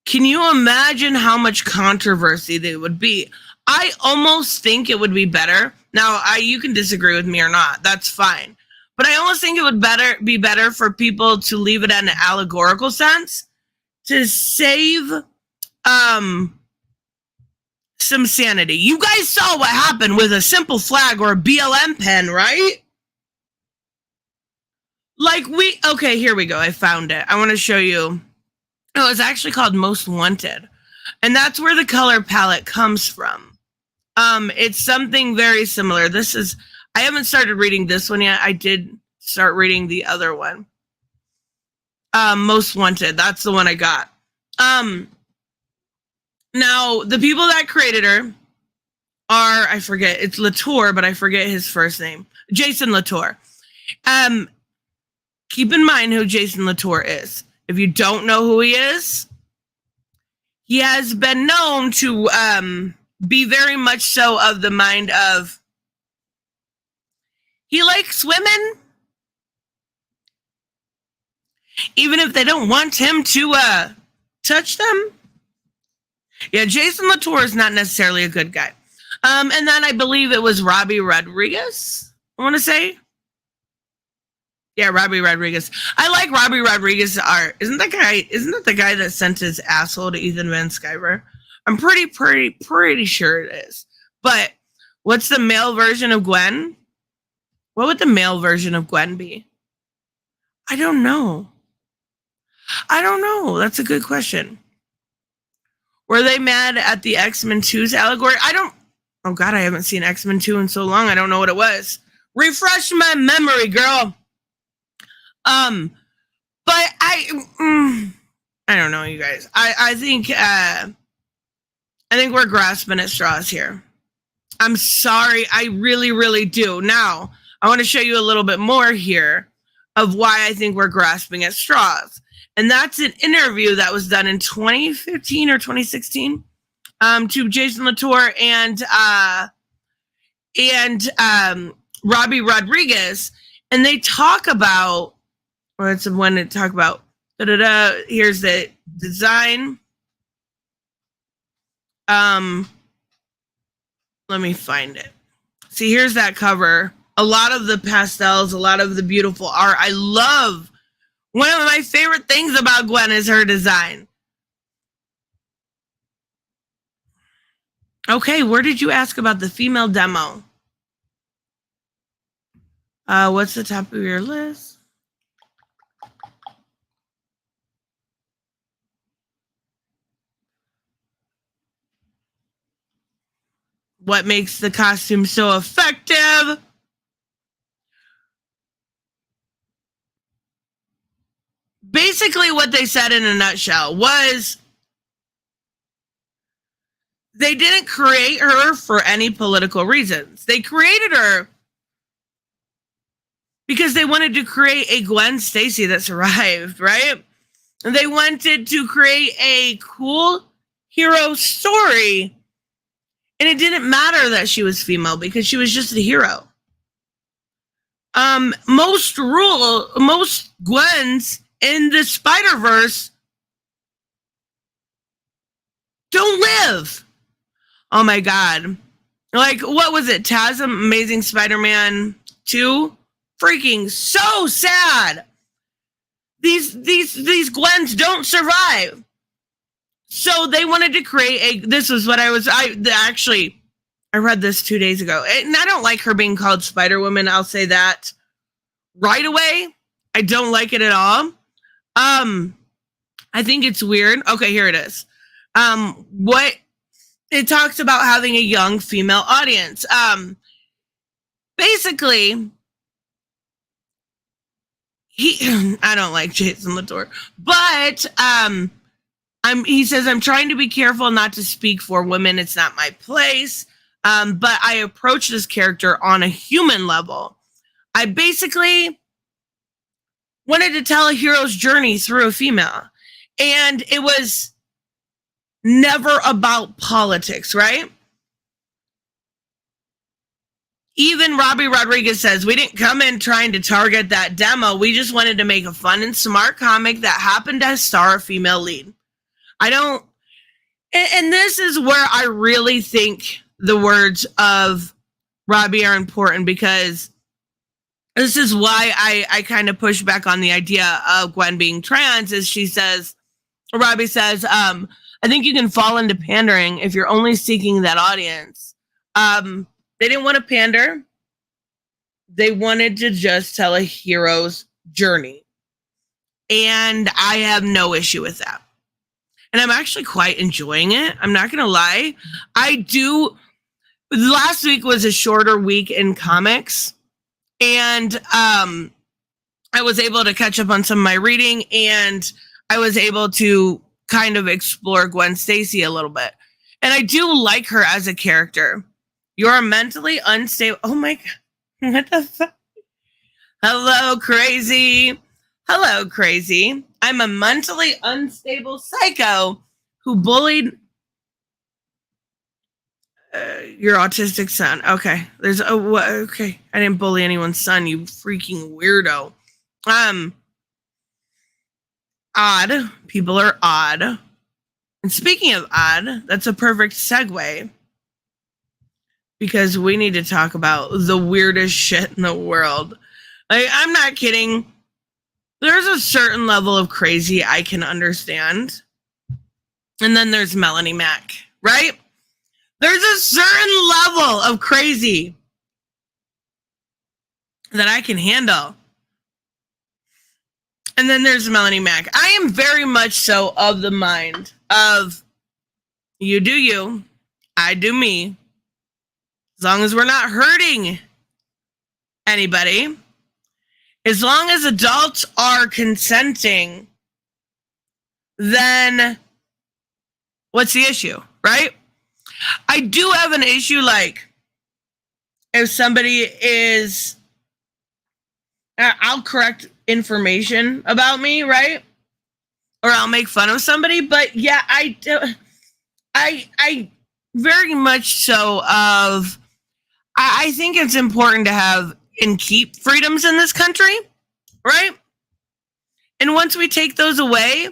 Can you imagine how much controversy there would be? I almost think it would be better. Now, you can disagree with me or not. That's fine. But I almost think it would be better for people to leave it in an allegorical sense to save some sanity. You guys saw what happened with a simple flag or a BLM pen, right? Okay, here we go. I found it. I want to show you. Oh, it's actually called Most Wanted. And that's where the color palette comes from. It's something very similar. I haven't started reading this one yet. I did start reading the other one. Most Wanted. That's the one I got. Now, the people that created her are, I forget, it's Latour, but I forget his first name. Jason Latour. Keep in mind who Jason Latour is. If you don't know who he is, he has been known to be very much so of the mind of he likes women, even if they don't want him to touch them. Yeah, Jason Latour is not necessarily a good guy. And then I believe it was Robbie Rodriguez, I want to say. Yeah, Robbie Rodriguez. I like Robbie Rodriguez's art. Isn't that the guy that sent his asshole to Ethan Van Sciver? I'm pretty sure it is. But what's the male version of Gwen? What would the male version of Gwen be? I don't know. That's a good question. Were they mad at the X-Men 2's allegory? Oh God, I haven't seen X-Men 2 in so long. I don't know what it was. Refresh my memory, girl. But I don't know, you guys. I think we're grasping at straws here. I'm sorry, I really, really do. Now, I want to show you a little bit more here of why I think we're grasping at straws. And that's an interview that was done in 2015 or 2016 to Jason Latour and Robbie Rodriguez. And they talk about, here's the design. Let me find it. See, here's that cover. A lot of the pastels, a lot of the beautiful art. I love. One of my favorite things about Gwen is her design. Okay, where did you ask about the female demo? What's the top of your list? What makes the costume so effective? Basically, what they said in a nutshell was they didn't create her for any political reasons. They created her because they wanted to create a Gwen Stacy that survived, right? And they wanted to create a cool hero story. And it didn't matter that she was female because she was just a hero. Most Gwens in the Spider-Verse don't live. Oh my God. Like, what was it? Taz Amazing Spider-Man 2? Freaking so sad. These Gwens don't survive. So they wanted to create I read this 2 days ago. And I don't like her being called Spider-Woman. I'll say that right away. I don't like it at all. I think it's weird. Okay, here it is. What it talks about having a young female audience. Basically, I don't like Jason Latour, but he says, I'm trying to be careful not to speak for women. It's not my place. But I approach this character on a human level. I basically wanted to tell a hero's journey through a female. And it was never about politics, right? Even Robbie Rodriguez says, we didn't come in trying to target that demo. We just wanted to make a fun and smart comic that happened to star a female lead. And this is where I really think the words of Robbie are important, because this is why I kind of push back on the idea of Gwen being trans. Robbie says, I think you can fall into pandering if you're only seeking that audience. They didn't want to pander. They wanted to just tell a hero's journey. And I have no issue with that. And I'm actually quite enjoying it. I'm not going to lie. Last week was a shorter week in comics. And I was able to catch up on some of my reading. And I was able to kind of explore Gwen Stacy a little bit. And I do like her as a character. You're mentally unstable. Oh my God. What the fuck? Hello, crazy. Hello, crazy. I'm a mentally unstable psycho who bullied your autistic son. Okay. Okay. I didn't bully anyone's son, you freaking weirdo. Odd. People are odd. And speaking of odd, that's a perfect segue, because we need to talk about the weirdest shit in the world. Like, I'm not kidding. There's a certain level of crazy I can understand. And then there's Melanie Mac, right? There's a certain level of crazy that I can handle. And then there's Melanie Mac. I am very much so of the mind of you do you, I do me. As long as we're not hurting anybody, as long as adults are consenting, then what's the issue, right? I do have an issue, like, if somebody is, I'll correct information about me, right? Or I'll make fun of somebody, but yeah, I very much so of, I think it's important to have and keep freedoms in this country, right? And once we take those away,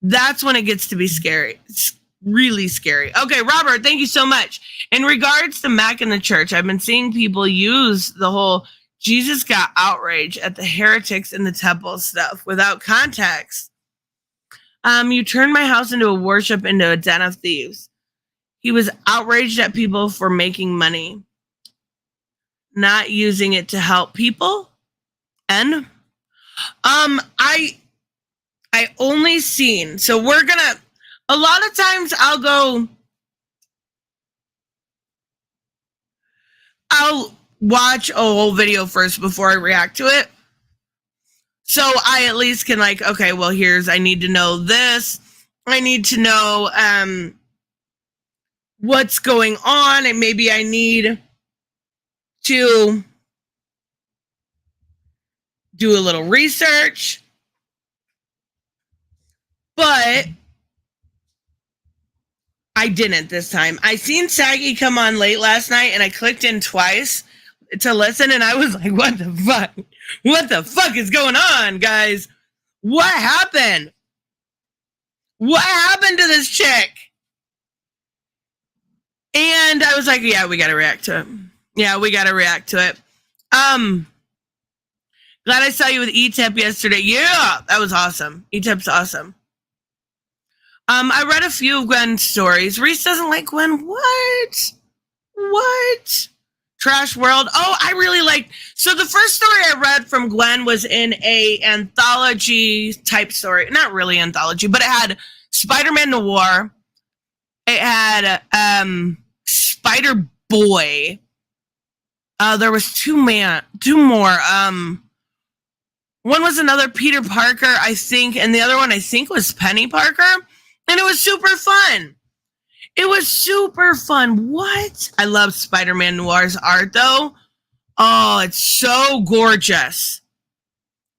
that's when it gets to be scary. It's really scary. Okay, Robert, thank you so much. In regards to Mac in the church, I've been seeing people use the whole Jesus got outraged at the heretics in the temple stuff without context. You turned my house into a den of thieves. He was outraged at people for making money, not using it to help people. And I only seen, so we're gonna, a lot of times I'll watch a whole video first before I react to it. So I at least can, like, okay, well, I need to know this. I need to know what's going on, and maybe I need to do a little research. But I didn't this time. I seen Saggy come on late last night, and I clicked in twice to listen, and I was like, what the fuck? What the fuck is going on, guys? What happened? What happened to this chick? And I was like, yeah, we gotta react to it. Yeah, we gotta react to it. Glad I saw you with E-Tip yesterday. Yeah, that was awesome. E-Tip's awesome. I read a few of Gwen's stories. Reese doesn't like Gwen. What? Trash World. Oh, I really liked. So the first story I read from Gwen was in a anthology type story. Not really anthology, but it had Spider-Man Noir. It had Spider Boy. There was two more. One was another Peter Parker, I think, and the other one I think was Penny Parker. And it was super fun. What? I love Spider-Man Noir's art, though. Oh, it's so gorgeous.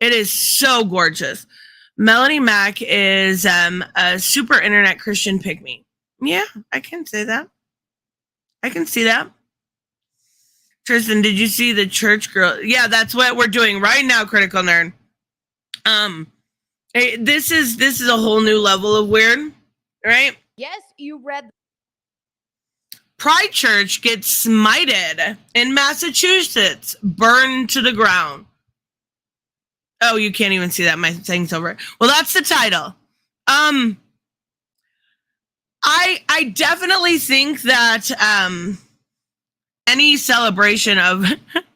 It is so gorgeous. Melanie Mac is a super internet Christian pygmy. Yeah, I can say that. I can see that. Tristan, did you see the church girl? Yeah, that's what we're doing right now, Critical Nerd. This is a whole new level of weird, right? Yes, you read. Pride Church gets smited in Massachusetts, burned to the ground. Oh, you can't even see that. My thing's over. Well, that's the title. I definitely think that any celebration of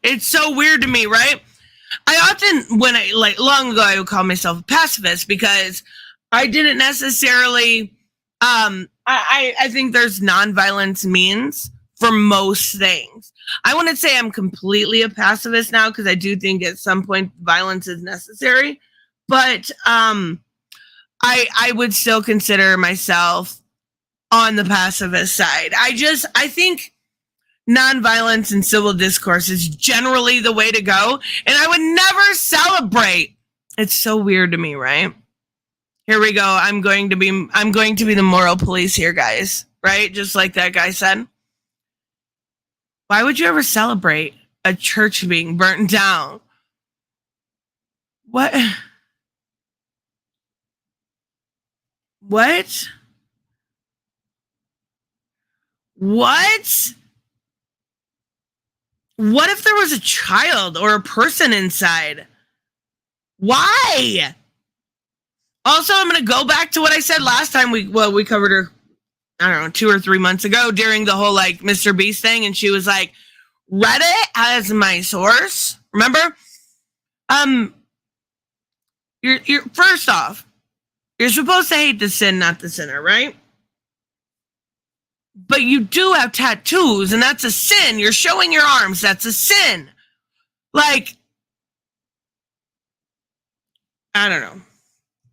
it's so weird to me, right? I often, when I, like, long ago, I would call myself a pacifist because I didn't necessarily, I think there's nonviolence means for most things. I wouldn't say I'm completely a pacifist now because I do think at some point violence is necessary, but I would still consider myself on the pacifist side. I think nonviolence and civil discourse is generally the way to go, and I would never celebrate. It's so weird to me, right? Here we go. I'm going to be the moral police here, guys. Right? Just like that guy said. Why would you ever celebrate a church being burnt down? What? What? What? What if there was a child or a person inside? Why? Also, I'm going to go back to what I said last time we covered her, I don't know, 2 or 3 months ago during the whole like Mr. Beast thing. And she was like, Reddit as my source. Remember? You're first off, you're supposed to hate the sin, not the sinner, right? But you do have tattoos, and that's a sin. You're showing your arms. That's a sin. Like, I don't know.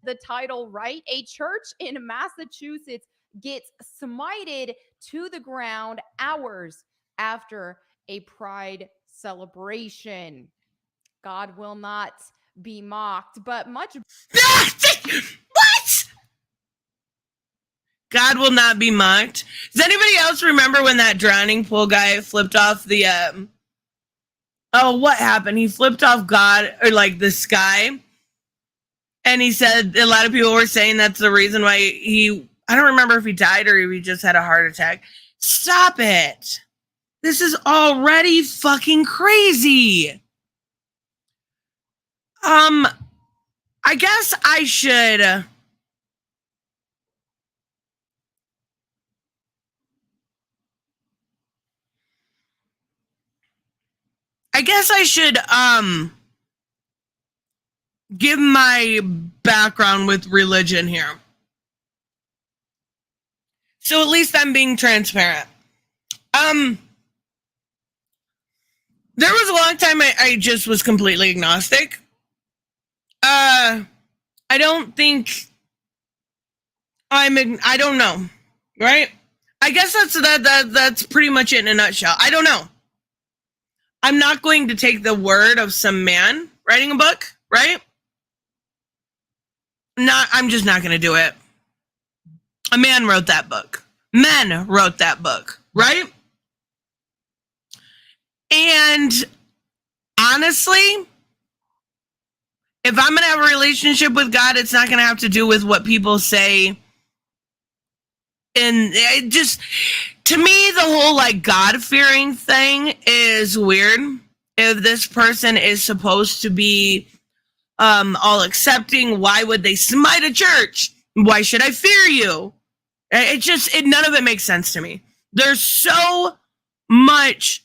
The title right. A church in Massachusetts gets smited to the ground hours after a pride celebration. God will not be mocked, but much. What? God will not be mocked. Does anybody else remember when that drowning pool guy flipped off the what happened? He flipped off God, or like the sky. And he said a lot of people were saying that's the reason why I don't remember if he died or if he just had a heart attack. Stop it. This is already fucking crazy. I guess I should give my background with religion here. So at least I'm being transparent. There was a long time I just was completely agnostic. I don't think I don't know, right? I guess that's pretty much it in a nutshell. I don't know. I'm not going to take the word of some man writing a book, right? I'm just not going to do it. A man wrote that book. Men wrote that book, right? And honestly, if I'm going to have a relationship with God, it's not going to have to do with what people say. And it just, to me, the whole like God-fearing thing is weird. If this person is supposed to be all accepting, why would they smite a church? Why should I fear you? None of it makes sense to me. There's so much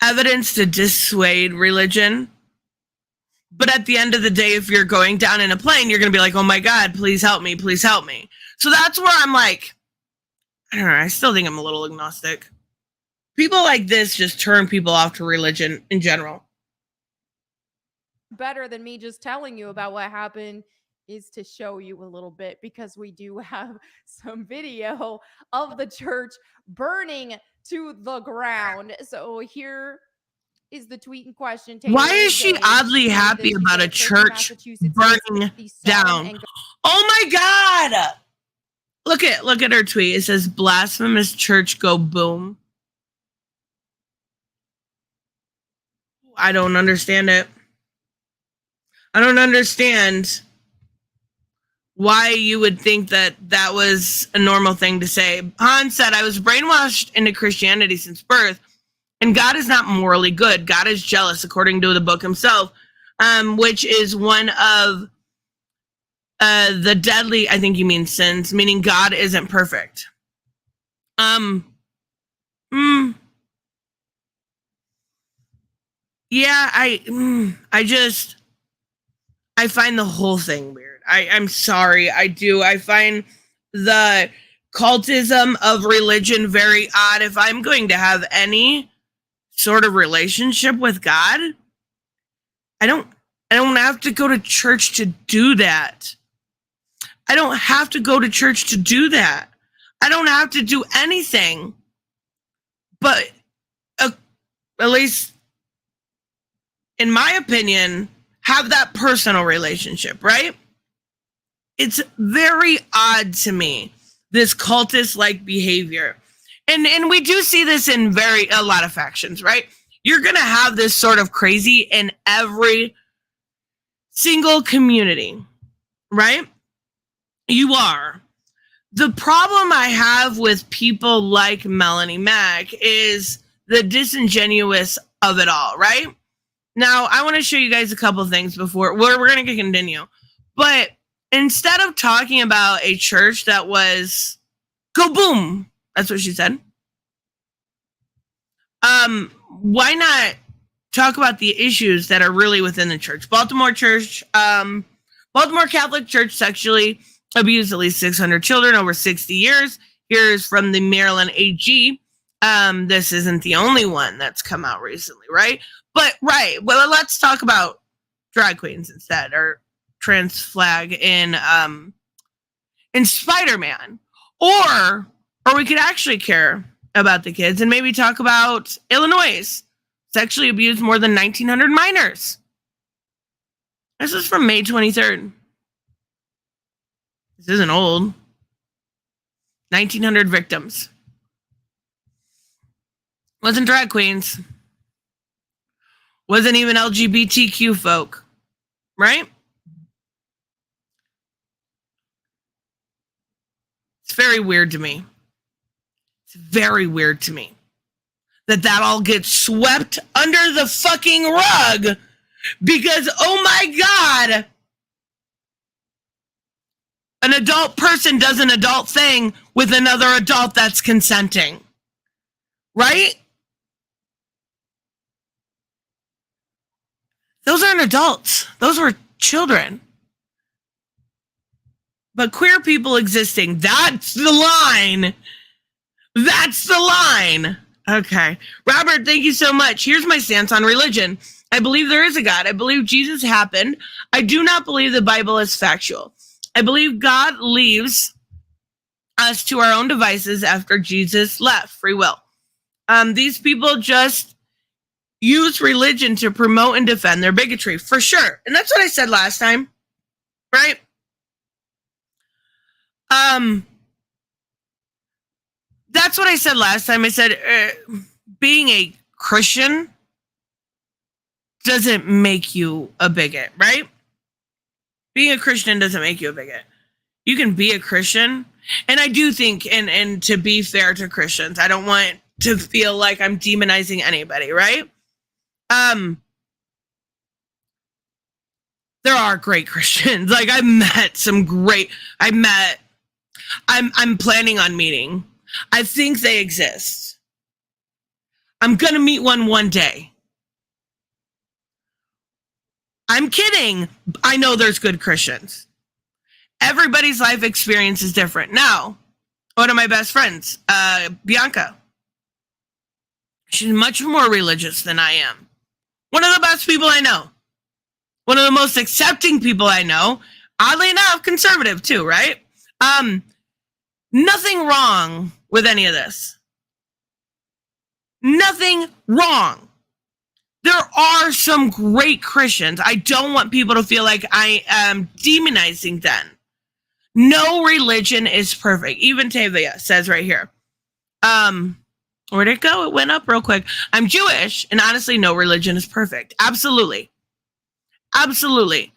evidence to dissuade religion. But at the end of the day, if you're going down in a plane, you're going to be like, oh my God, please help me, please help me. So that's where I'm like, I don't know, I still think I'm a little agnostic. People like this just turn people off to religion in general. Better than me just telling you about what happened is to show you a little bit, because we do have some video of the church burning to the ground. So here is the tweet in question. Why is she oddly happy about a church burning down? Oh my God. Look at her tweet. It says blasphemous church go boom. I don't understand it. I don't understand why you would think that was a normal thing to say. Han said, I was brainwashed into Christianity since birth, and God is not morally good. God is jealous, according to the book himself, which is one of the deadly, I think you mean sins, meaning God isn't perfect. Yeah, I find the whole thing weird. I'm sorry, I do. I find the cultism of religion very odd. If I'm going to have any sort of relationship with God, I don't have to go to church to do that. I don't have to go to church to do that. I don't have to do anything but, at least in my opinion, have that personal relationship, right? It's very odd to me, this cultist-like behavior. And we do see this in a lot of factions, right? You're going to have this sort of crazy in every single community, right? You are. The problem I have with people like Melanie Mac is the disingenuous of it all, right? Now, I want to show you guys a couple things before we're going to continue. But instead of talking about a church that was go boom, that's what she said. Why not talk about the issues that are really within the church? Baltimore Catholic Church sexually abused at least 600 children over 60 years. Here's from the Maryland AG. This isn't the only one that's come out recently, right? But well, let's talk about drag queens instead, or trans flag in Spider-Man, or we could actually care about the kids and maybe talk about Illinois sexually abused more than 1,900 minors. This is from May 23rd. This isn't old. 1,900 victims. Wasn't drag queens. Wasn't even LGBTQ folk. Right? It's very weird to me. It's very weird to me that all gets swept under the fucking rug because, oh my God, an adult person does an adult thing with another adult that's consenting. Right? Those aren't adults. Those were children. But queer people existing, that's the line. That's the line. Okay. Robert, thank you so much. Here's my stance on religion. I believe there is a God. I believe Jesus happened. I do not believe the Bible is factual. I believe God leaves us to our own devices after Jesus left. Free will. These people just use religion to promote and defend their bigotry, for sure. And that's what I said last time, right? That's what I said last time. I said being a Christian doesn't make you a bigot, right? Being a Christian doesn't make you a bigot. You can be a Christian. And I do think, and to be fair to Christians, I don't want to feel like I'm demonizing anybody, right? There are great Christians. Like I'm planning on meeting. I think they exist. I'm going to meet one day. I'm kidding. I know there's good Christians. Everybody's life experience is different. Now, one of my best friends, Bianca, she's much more religious than I am. One of the best people I know. One of the most accepting people I know. Oddly enough, conservative too, right? Nothing wrong with any of this. Nothing wrong. There are some great Christians. I don't want people to feel like I am demonizing them. No religion is perfect. Even Tavia says right here. Where'd it go? It went up real quick. I'm Jewish, and honestly, no religion is perfect. Absolutely. Absolutely.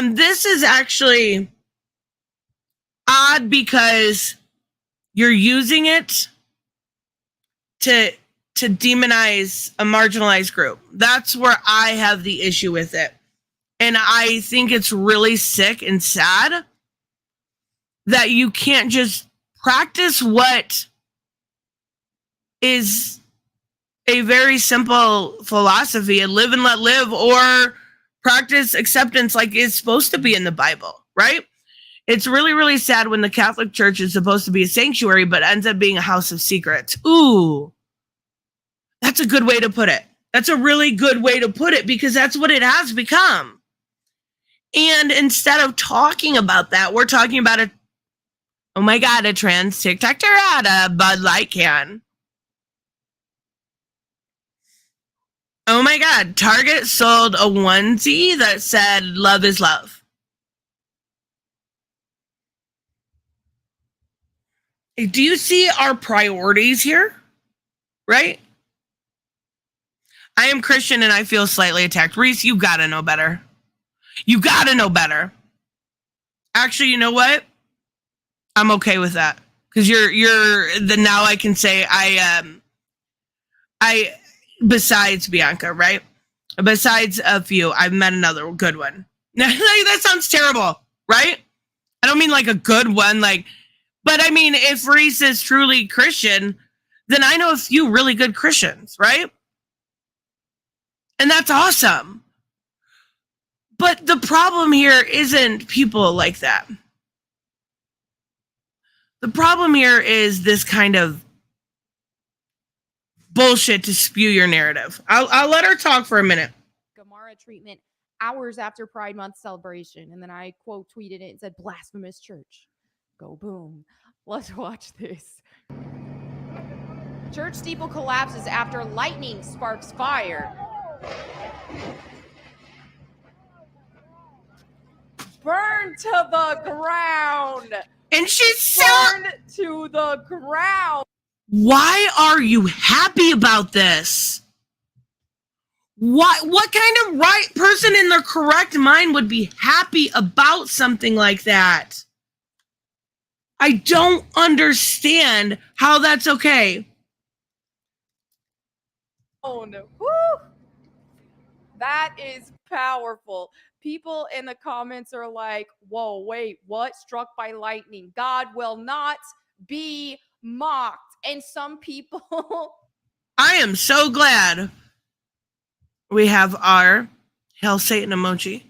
This is actually odd because you're using it to demonize a marginalized group. That's where I have the issue with it. And I think it's really sick and sad that you can't just practice what is a very simple philosophy, and live and let live, or practice acceptance like it's supposed to be in the Bible, right? It's really, really sad when the Catholic Church is supposed to be a sanctuary, but ends up being a house of secrets. Ooh, that's a good way to put it. That's a really good way to put it, because that's what it has become. And instead of talking about that, we're talking about a trans tic-tac-toe at a Bud Light can. Oh my God, Target sold a onesie that said, "Love is love." Do you see our priorities here? Right? I am Christian and I feel slightly attacked. Reese, you gotta know better. You gotta know better. Actually, you know what? I'm okay with that. Because now I can say I besides Bianca, right? Besides a few, I've met another good one. That sounds terrible, right? I don't mean like a good one, but I mean, if Reese is truly Christian, then I know a few really good Christians, right? And that's awesome. But the problem here isn't people like that. The problem here is this kind of bullshit to spew your narrative. I'll let her talk for a minute. Gamara treatment hours after Pride Month celebration. And then I quote tweeted it and said, blasphemous church. Go boom. Let's watch this. Church steeple collapses after lightning sparks fire. Burn to the ground. And she's Burn to the ground. Why are you happy about this? What kind of right person in their correct mind would be happy about something like that? I don't understand how that's okay. Woo! That is powerful. People in the comments are like, whoa, wait, what? Struck by lightning. God will not be mocked. And some people... I am so glad we have our Hail Satan emoji.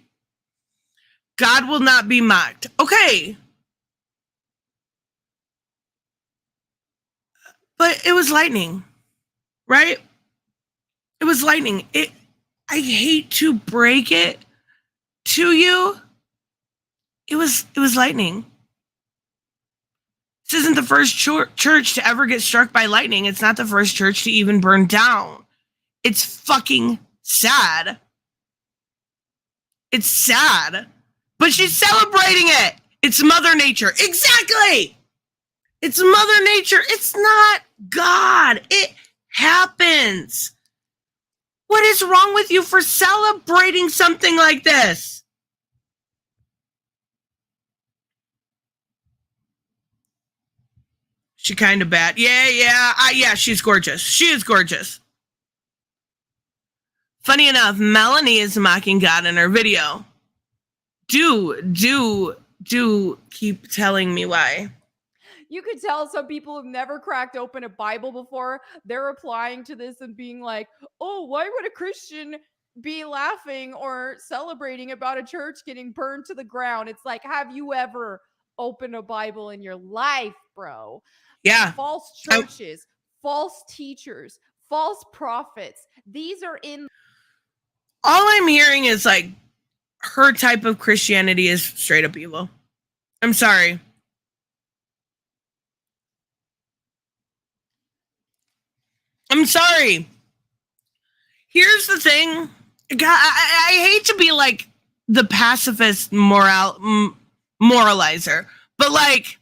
God will not be mocked. Okay. But it was lightning, right? It was lightning. I hate to break it to you. It was lightning. This isn't the first church to ever get struck by lightning. It's not the first church to even burn down. It's fucking sad. It's sad. But she's celebrating it. It's Mother Nature. Exactly. It's Mother Nature. It's not God. It happens. What is wrong with you for celebrating something like this? She kind of bad. Yeah, she's gorgeous. She is gorgeous. Funny enough, Melanie is mocking God in her video. Do keep telling me why. You could tell some people have never cracked open a Bible before. They're replying to this and being like, oh, why would a Christian be laughing or celebrating about a church getting burned to the ground? It's like, have you ever opened a Bible in your life, bro? Yeah. False churches, false teachers, false prophets. These are in. All I'm hearing is like her type of Christianity is straight up evil. I'm sorry. I'm sorry. Here's the thing. God, I hate to be like the pacifist moralizer, but like,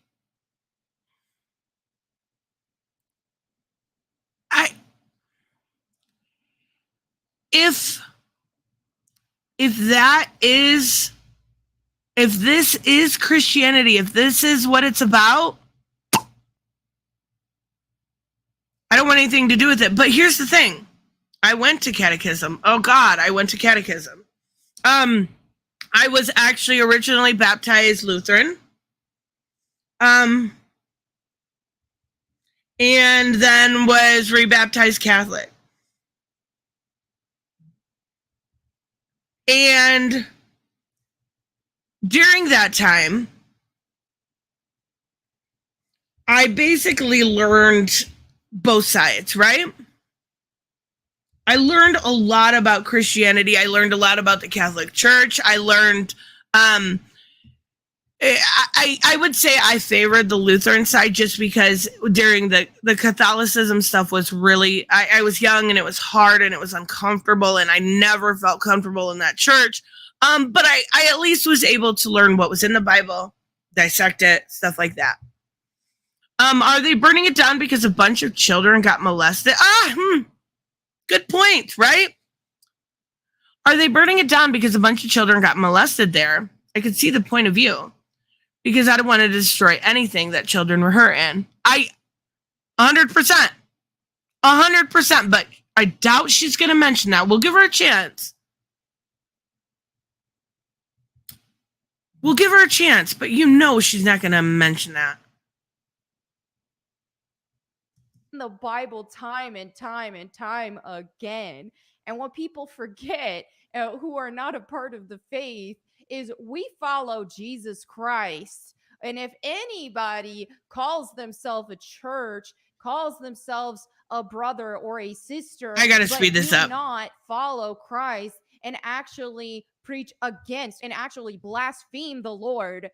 if this is Christianity, if this is what it's about, I don't want anything to do with it. But here's the thing. I went to catechism. Oh God, I went to catechism. I was actually originally baptized Lutheran. And then was rebaptized Catholic. And during that time, I basically learned both sides, right? I learned a lot about Christianity. I learned a lot about the Catholic Church. I learned, I would say I favored the Lutheran side just because during the Catholicism stuff was really, I was young and it was hard and it was uncomfortable and I never felt comfortable in that church. But I at least was able to learn what was in the Bible, dissect it, stuff like that. Are they burning it down because a bunch of children got molested? Good point, right? Are they burning it down because a bunch of children got molested there? I could see the point of view. because I don't want to destroy anything that children were hurt in. 100%. 100%, but I doubt she's going to mention that. We'll give her a chance. We'll give her a chance, but you know she's not going to mention that. The Bible time and time and time again. And what people forget, who are not a part of the faith, is we follow Jesus Christ. And if anybody calls themselves a church, calls themselves a brother or a sister, I gotta speed this up. Not follow Christ and actually preach against and actually blaspheme the Lord,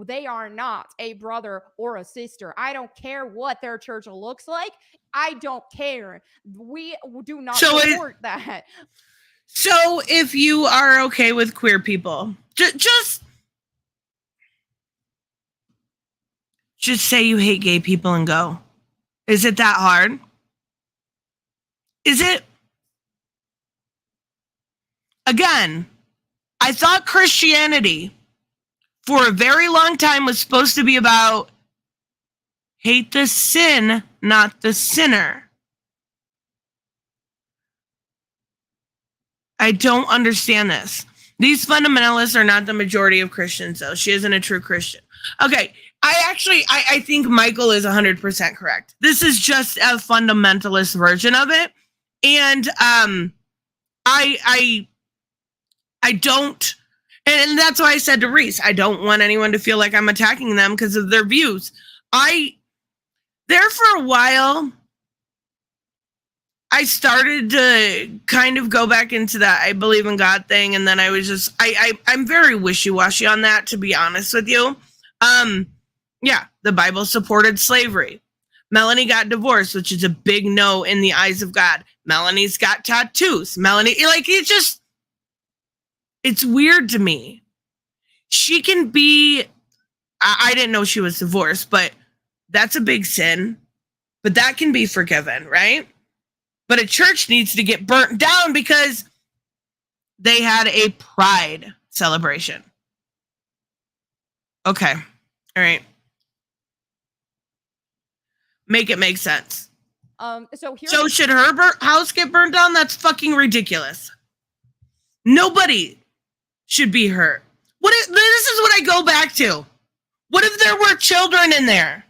they are not a brother or a sister. I don't care what their church looks like. I don't care. We do not support that. So if you are okay with queer people, just say you hate gay people and go. Is it that hard? Is it? Again, I thought Christianity for a very long time was supposed to be about hate the sin, not the sinner. I don't understand this. These fundamentalists are not the majority of Christians, though. She isn't a true Christian. Okay, I think Michael is 100% correct. This is just a fundamentalist version of it. And I don't, and that's why I said to Reese, I don't want anyone to feel like I'm attacking them because of their views. There for a while, I started to kind of go back into that I believe in God thing, and then I was just, I'm very wishy-washy on that, to be honest with you. Yeah, the Bible supported slavery. Melanie got divorced, which is a big no in the eyes of God. Melanie's got tattoos. Melanie, like, it's weird to me. She can be, I didn't know she was divorced, but that's a big sin. But that can be forgiven, right? But a church needs to get burnt down because they had a pride celebration. Okay. All right. Make it make sense. So should her house get burned down? That's fucking ridiculous. Nobody should be hurt. This is what I go back to. What if there were children in there?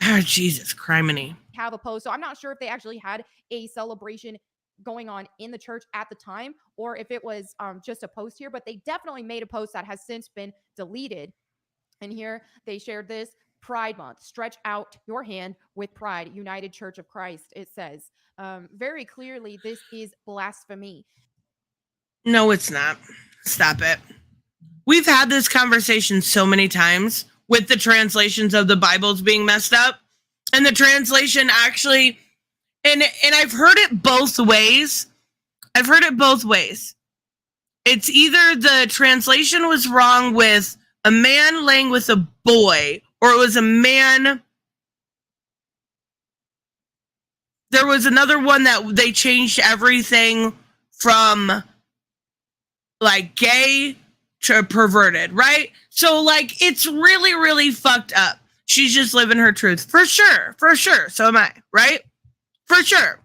Oh, Jesus, criminy. Have a post. So I'm not sure if they actually had a celebration going on in the church at the time, or if it was just a post here, but they definitely made a post that has since been deleted. And here they shared this: Pride Month, stretch out your hand with pride, United Church of Christ, it says. Very clearly, this is blasphemy. No, it's not. Stop it. We've had this conversation so many times with the translations of the Bibles being messed up. And the translation actually, and I've heard it both ways. It's either the translation was wrong with a man laying with a boy, or it was a man. There was another one that they changed everything from like gay to perverted, right? So like, it's really, really fucked up. She's just living her truth. For sure. So am I, right? For sure.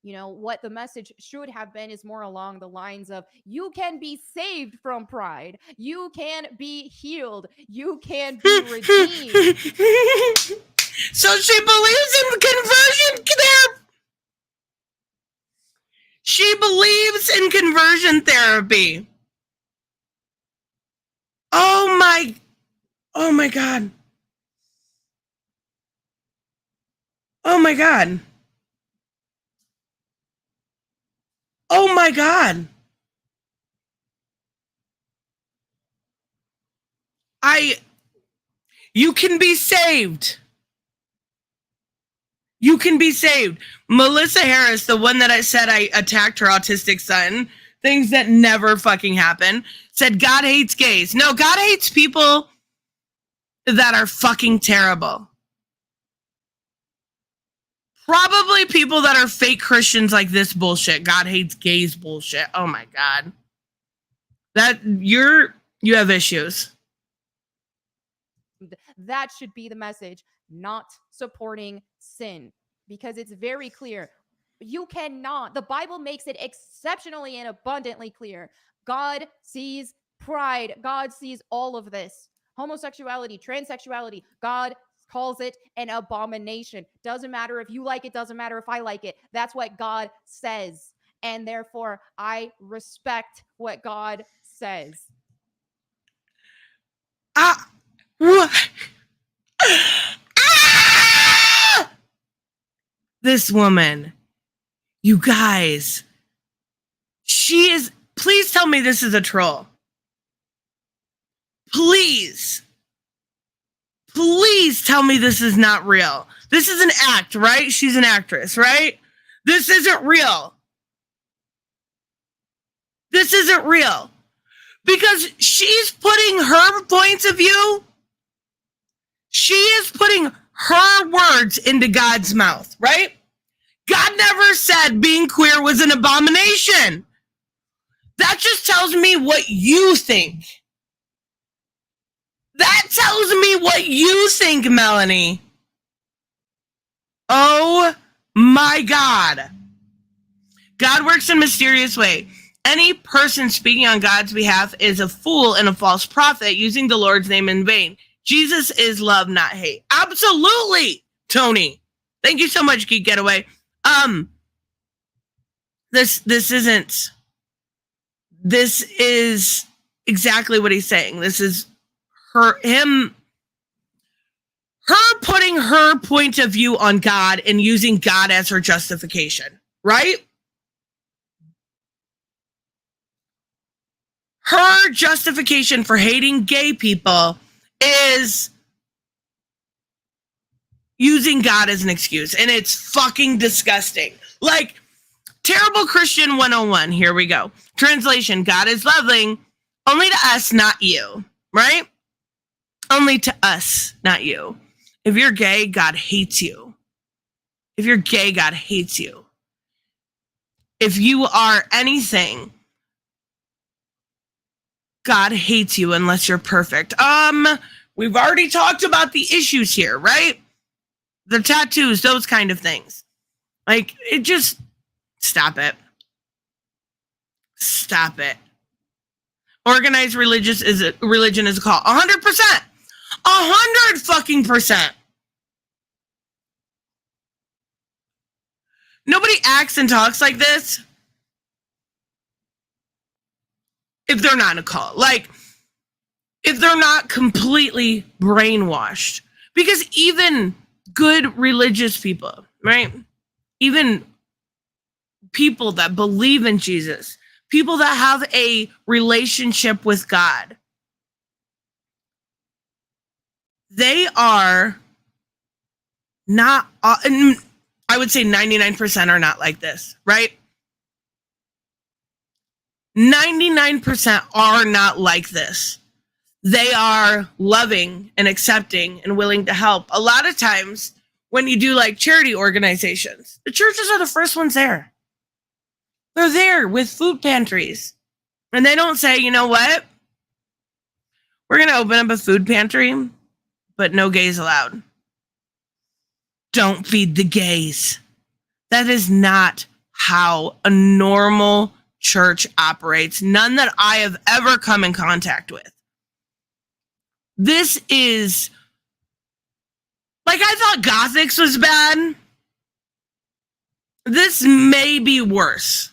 You know, what the message should have been is more along the lines of, you can be saved from pride. You can be healed. You can be redeemed. So she believes in conversion therapy. She believes in conversion therapy. Oh my God. Oh my God. Oh my God. You can be saved. You can be saved. Melissa Harris, the one that I said I attacked her autistic son, things that never fucking happen, said God hates gays. No, God hates people that are fucking terrible. Probably people that are fake Christians like this bullshit. God hates gays bullshit. Oh my God. You have issues. That should be the message, not supporting sin, because it's very clear. You cannot, the Bible makes it exceptionally and abundantly clear. God sees pride. God sees all of this. Homosexuality, transsexuality, God calls it an abomination. Doesn't matter if you like it, doesn't matter if I like it. That's what God says. And therefore, I respect what God says. What? This woman, you guys, she is, please tell me this is a troll. Please tell me this is not real. This is an act, right? She's an actress, right? This isn't real. This isn't real. Because she's putting her points of view, she is putting her words into God's mouth, right? God never said being queer was an abomination. That just tells me what you think. That tells me what you think, Melanie. Oh my God. God works in a mysterious way. Any person speaking on God's behalf is a fool and a false prophet using the Lord's name in vain. Jesus is love, not hate. Absolutely, Tony. Thank you so much, Geek Getaway. This is exactly what he's saying. This is her putting her point of view on God and using God as her justification, right? Her justification for hating gay people is using God as an excuse, and it's fucking disgusting. Like, Terrible Christian 101, here we go. Translation, God is loving only to us, not you, right? Only to us, not you. If you're gay, God hates you. If you're gay, God hates you. If you are anything, God hates you unless you're perfect. We've already talked about the issues here, right? The tattoos, those kind of things. Like, it just, stop it. Stop it. Organized religion is a call. 100%. 100% Nobody acts and talks like this if they're not in a cult. Like, if they're not completely brainwashed. Because even good religious people, right? Even people that believe in Jesus, people that have a relationship with God, they are not, I would say 99% are not like this, right? 99% are not like this. They are loving and accepting and willing to help. A lot of times when you do like charity organizations, the churches are the first ones there. They're there with food pantries. And they don't say, you know what? We're going to open up a food pantry, but no gays allowed. Don't feed the gays. That is not how a normal church operates. None that I have ever come in contact with. This is, like, I thought Gothics was bad. This may be worse.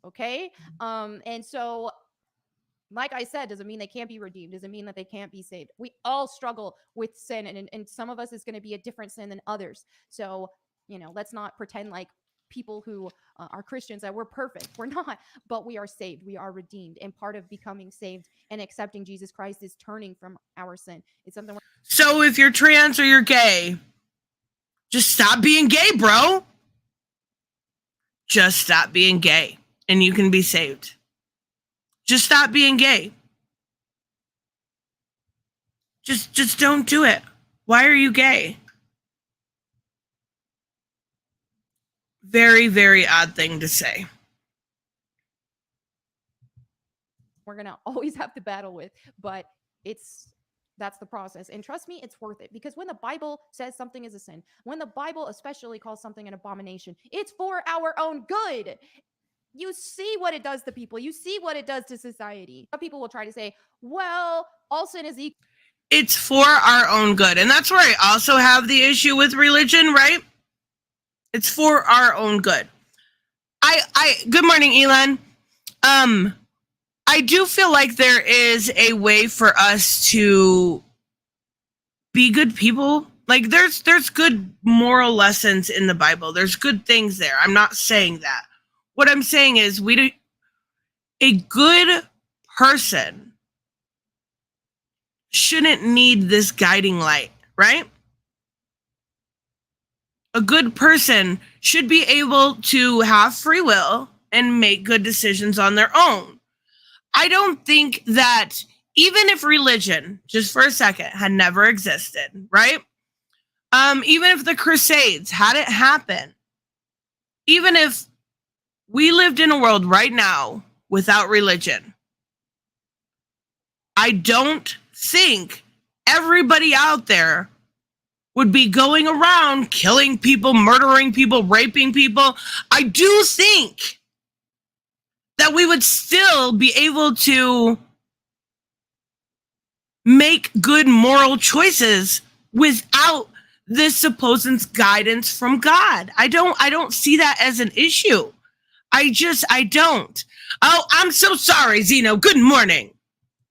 Okay? And so, like I said, doesn't mean they can't be redeemed. Doesn't mean that they can't be saved. We all struggle with sin, and some of us is going to be a different sin than others. So, let's not pretend like people who are Christians that we're perfect. We're not, but we are saved. We are redeemed. And part of becoming saved and accepting Jesus Christ is turning from our sin. It's something. So if you're trans or you're gay, just stop being gay, bro. Just stop being gay and you can be saved. Just stop being gay. Just don't do it. Why are you gay? Very, very odd thing to say. we're going to always have to battle with, but that's the process. And trust me, it's worth it, because when the Bible says something is a sin, when the Bible especially calls something an abomination, it's for our own good. You see what it does to people. You see what it does to society. Some people will try to say, well, all sin is equal. It's for our own good. And that's where I also have the issue with religion, right? It's for our own good. Good morning, Elon. I do feel like there is a way for us to be good people. Like there's good moral lessons in the Bible. There's good things there. I'm not saying that. What I'm saying is a good person shouldn't need this guiding light, right? A good person should be able to have free will and make good decisions on their own. I don't think that even if religion, just for a second, had never existed, right? Even if the Crusades hadn't happened, even if we lived in a world right now without religion, I don't think everybody out there would be going around killing people, murdering people, raping people. I do think that we would still be able to make good moral choices without this supposed guidance from God. I don't see that as an issue. I don't. Oh, I'm so sorry, Zeno. Good morning.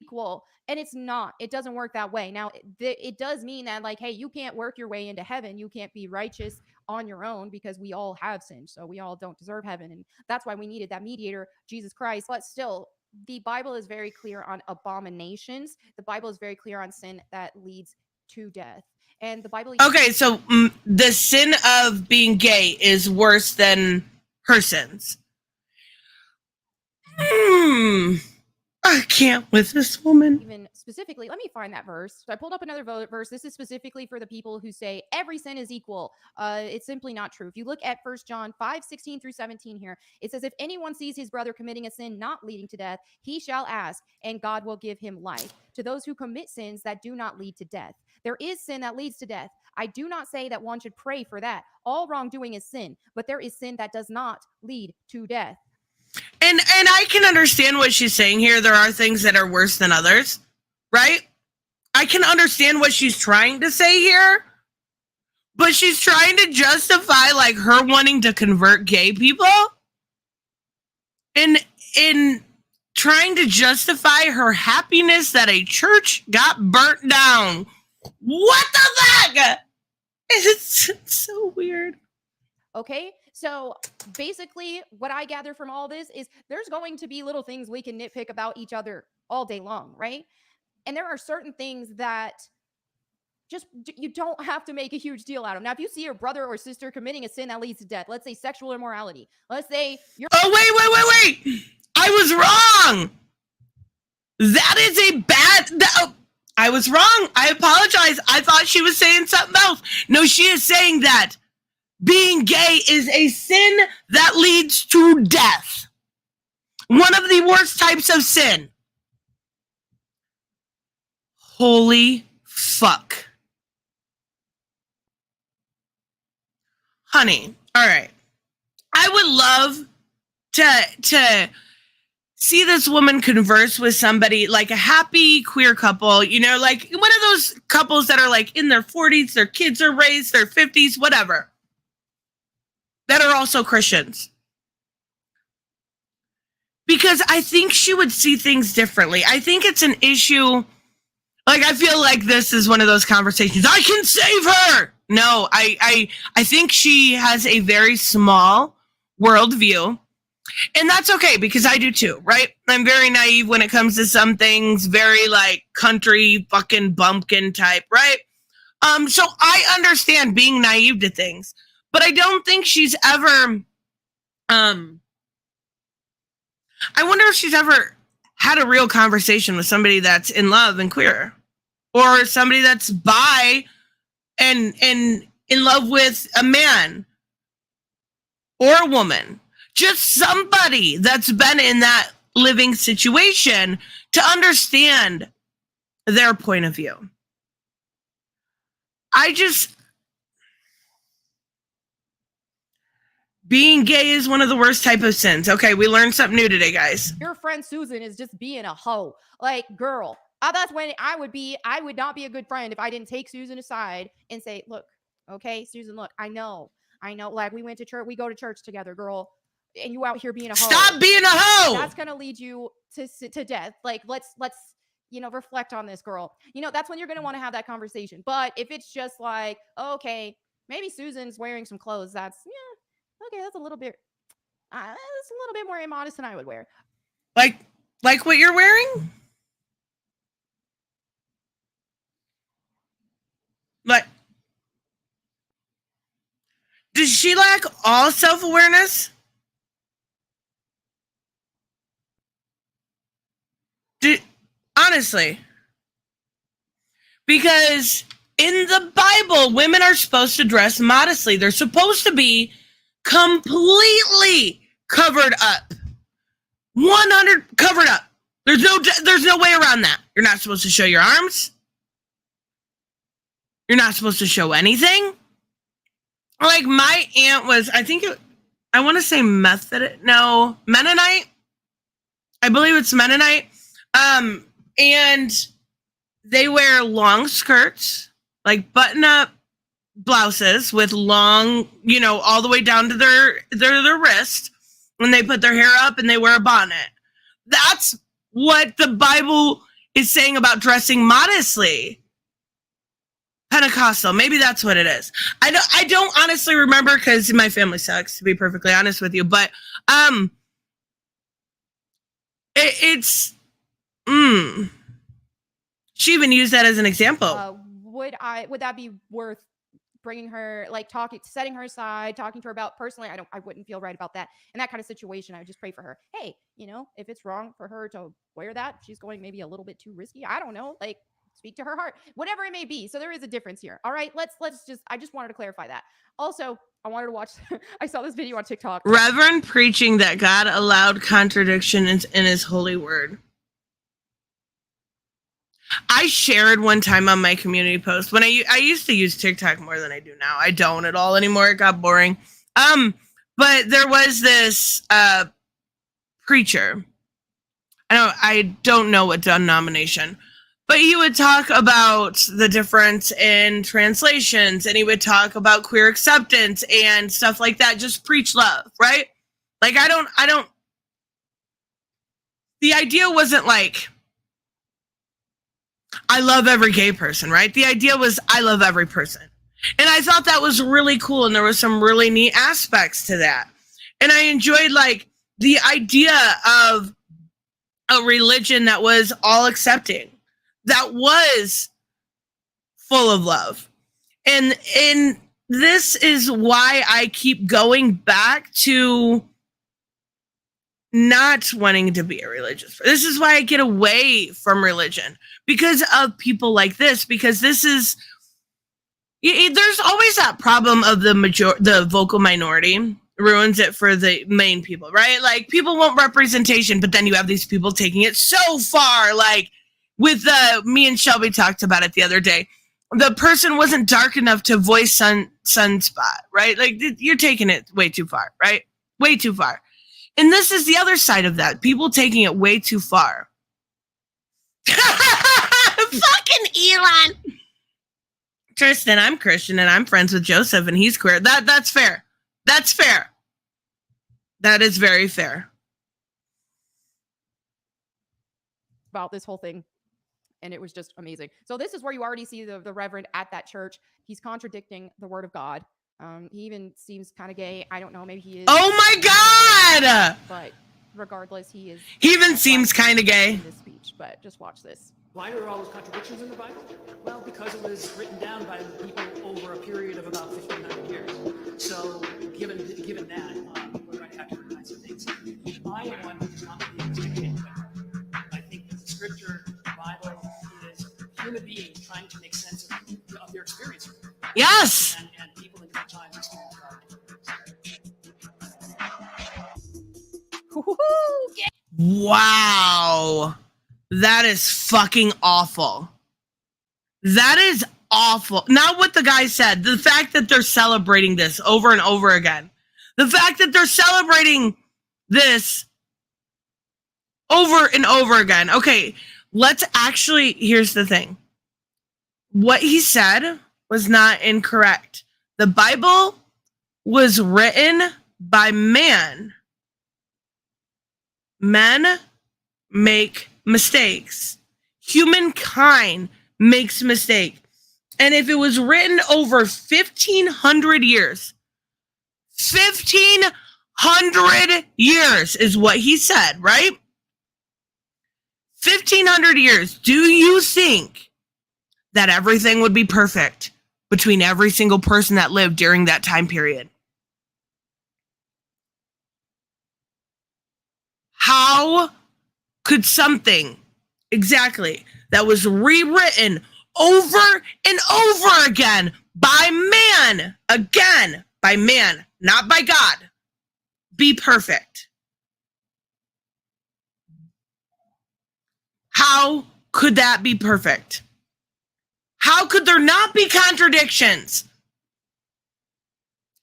Equal. And it's not. It doesn't work that way. Now, it does mean that, like, hey, you can't work your way into heaven. You can't be righteous on your own, because we all have sinned. So we all don't deserve heaven. And that's why we needed that mediator, Jesus Christ. But still, the Bible is very clear on abominations. The Bible is very clear on sin that leads to death. And the Bible... Okay, so the sin of being gay is worse than her sins. I can't with this woman. Even specifically, let me find that verse. So I pulled up another verse. This is specifically for the people who say every sin is equal. It's simply not true. If you look at 1 John 5:16 through 17 here, it says, if anyone sees his brother committing a sin not leading to death, he shall ask, and God will give him life. To those who commit sins that do not lead to death. There is sin that leads to death. I do not say that one should pray for that. All wrongdoing is sin, but there is sin that does not lead to death. And I can understand what she's saying here. There are things that are worse than others, right? I can understand what she's trying to say here, but she's trying to justify like her wanting to convert gay people in trying to justify her happiness that a church got burnt down. What the fuck? It's so weird. Okay, so basically what I gather from all this is there's going to be little things we can nitpick about each other all day long, right? And there are certain things that just you don't have to make a huge deal out of. Now, if you see your brother or sister committing a sin that leads to death, let's say sexual immorality, let's say you're... Oh, wait. I was wrong. That is a bad... I was wrong. I apologize. I thought she was saying something else. No, she is saying that being gay is a sin that leads to death. One of the worst types of sin. Holy fuck. Honey, all right. I would love to see this woman converse with somebody like a happy queer couple, you know, like one of those couples that are like in their 40s, their kids are raised, their 50s, whatever, that are also Christians. Because I think she would see things differently. I think it's an issue. Like, I feel like this is one of those conversations. I can save her. No, I think she has a very small worldview. And that's okay, because I do too, right? I'm very naive when it comes to some things, very like country fucking bumpkin type, right? So I understand being naive to things, but I don't think she's ever, I wonder if she's ever had a real conversation with somebody that's in love and queer, or somebody that's bi and in love with a man or a woman. Just somebody that's been in that living situation to understand their point of view. Being gay is one of the worst type of sins. Okay, we learned something new today, guys. Your friend Susan is just being a hoe. Like, girl, that's when I would not be a good friend if I didn't take Susan aside and say, look, okay, Susan, look, I know, like we went to church, we go to church together, girl, and you out here being a hoe. Stop being a hoe. That's going to lead you to death. Like, let's, reflect on this, girl. That's when you're going to want to have that conversation. But if it's just like, okay, maybe Susan's wearing some clothes, that's a little bit more immodest than I would wear. Like what you're wearing? Like, does she lack all self-awareness? Honestly. Because in the Bible, women are supposed to dress modestly. They're supposed to be completely covered up. 100 covered up. There's no way around that. You're not supposed to show your arms. You're not supposed to show anything. Like, my aunt was, I want to say Mennonite. I believe it's Mennonite. And they wear long skirts, like button-up blouses with long, all the way down to their wrist. When they put their hair up and they wear a bonnet. That's what the Bible is saying about dressing modestly. Pentecostal, maybe that's what it is. I don't honestly remember because my family sucks, to be perfectly honest with you. But she even used that as an example. Would that be worth bringing her, like setting her aside, talking to her about? Personally, I wouldn't feel right about that. In that kind of situation, I would just pray for her. Hey, if it's wrong for her to wear that, she's going maybe a little bit too risky. I don't know, like speak to her heart, whatever it may be. So there is a difference here. All right, I just wanted to clarify that. Also, I wanted to watch, I saw this video on TikTok. Reverend preaching that God allowed contradiction in his holy word. I shared one time on my community post when I used to use TikTok more than I do now. I don't at all anymore. It got boring. But there was this preacher. I don't know what denomination, but he would talk about the difference in translations, and he would talk about queer acceptance and stuff like that. Just preach love, right? Like, the idea wasn't like, I love every gay person, right? The idea was I love every person. And I thought that was really cool. And there was some really neat aspects to that. And I enjoyed like the idea of a religion that was all accepting, that was full of love. And this is why I keep going back to not wanting to be a religious. This is why I get away from religion, because of people like this, because this is, there's always that problem of the vocal minority ruins it for the main people, right? Like, people want representation, but then you have these people taking it so far, like with me and Shelby talked about it the other day. The person wasn't dark enough to voice Sunspot, right? Like, you're taking it way too far, right? Way too far. And this is the other side of that. People taking it way too far. Fucking Elon. Tristan, I'm Christian and I'm friends with Joseph and he's queer. That's fair. That's fair. That is very fair. About this whole thing. And it was just amazing. So this is where you already see the Reverend at that church. He's contradicting the word of God. He even seems kind of gay. I don't know. Maybe he is. Oh my God! But regardless, he even seems kind of gay. In this speech, but just watch this. Why are all those contradictions in the Bible? Well, because it was written down by people over a period of about 1,500 years. So, given that, we're going to have to recognize some things. I am one who does not believe this dictated by God. I think that the Scripture, the Bible, is human beings trying to make sense of their experience. Yes. And people in different times experience God. Wow. That is fucking awful. That is awful. Not what the guy said. The fact that they're celebrating this over and over again. The fact that they're celebrating this over and over again. Okay, let's actually, here's the thing. What he said was not incorrect. The Bible was written by man. Men make mistakes. Humankind makes mistakes. And if it was written over 1,500 years, 1,500 years is what he said, right? 1,500 years. Do you think that everything would be perfect between every single person that lived during that time period? How could something exactly that was rewritten over and over again by man, not by God, be perfect? How could that be perfect? How could there not be contradictions?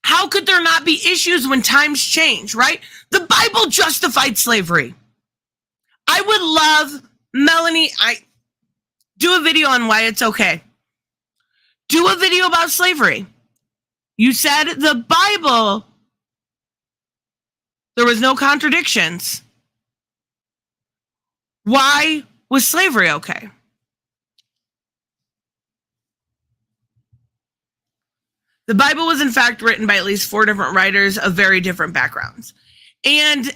How could there not be issues when times change, right? The Bible justified slavery. I would love, Melanie, do a video on why it's okay. Do a video about slavery. You said the Bible, there was no contradictions. Why was slavery okay? The Bible was in fact written by at least 4 different writers of very different backgrounds. And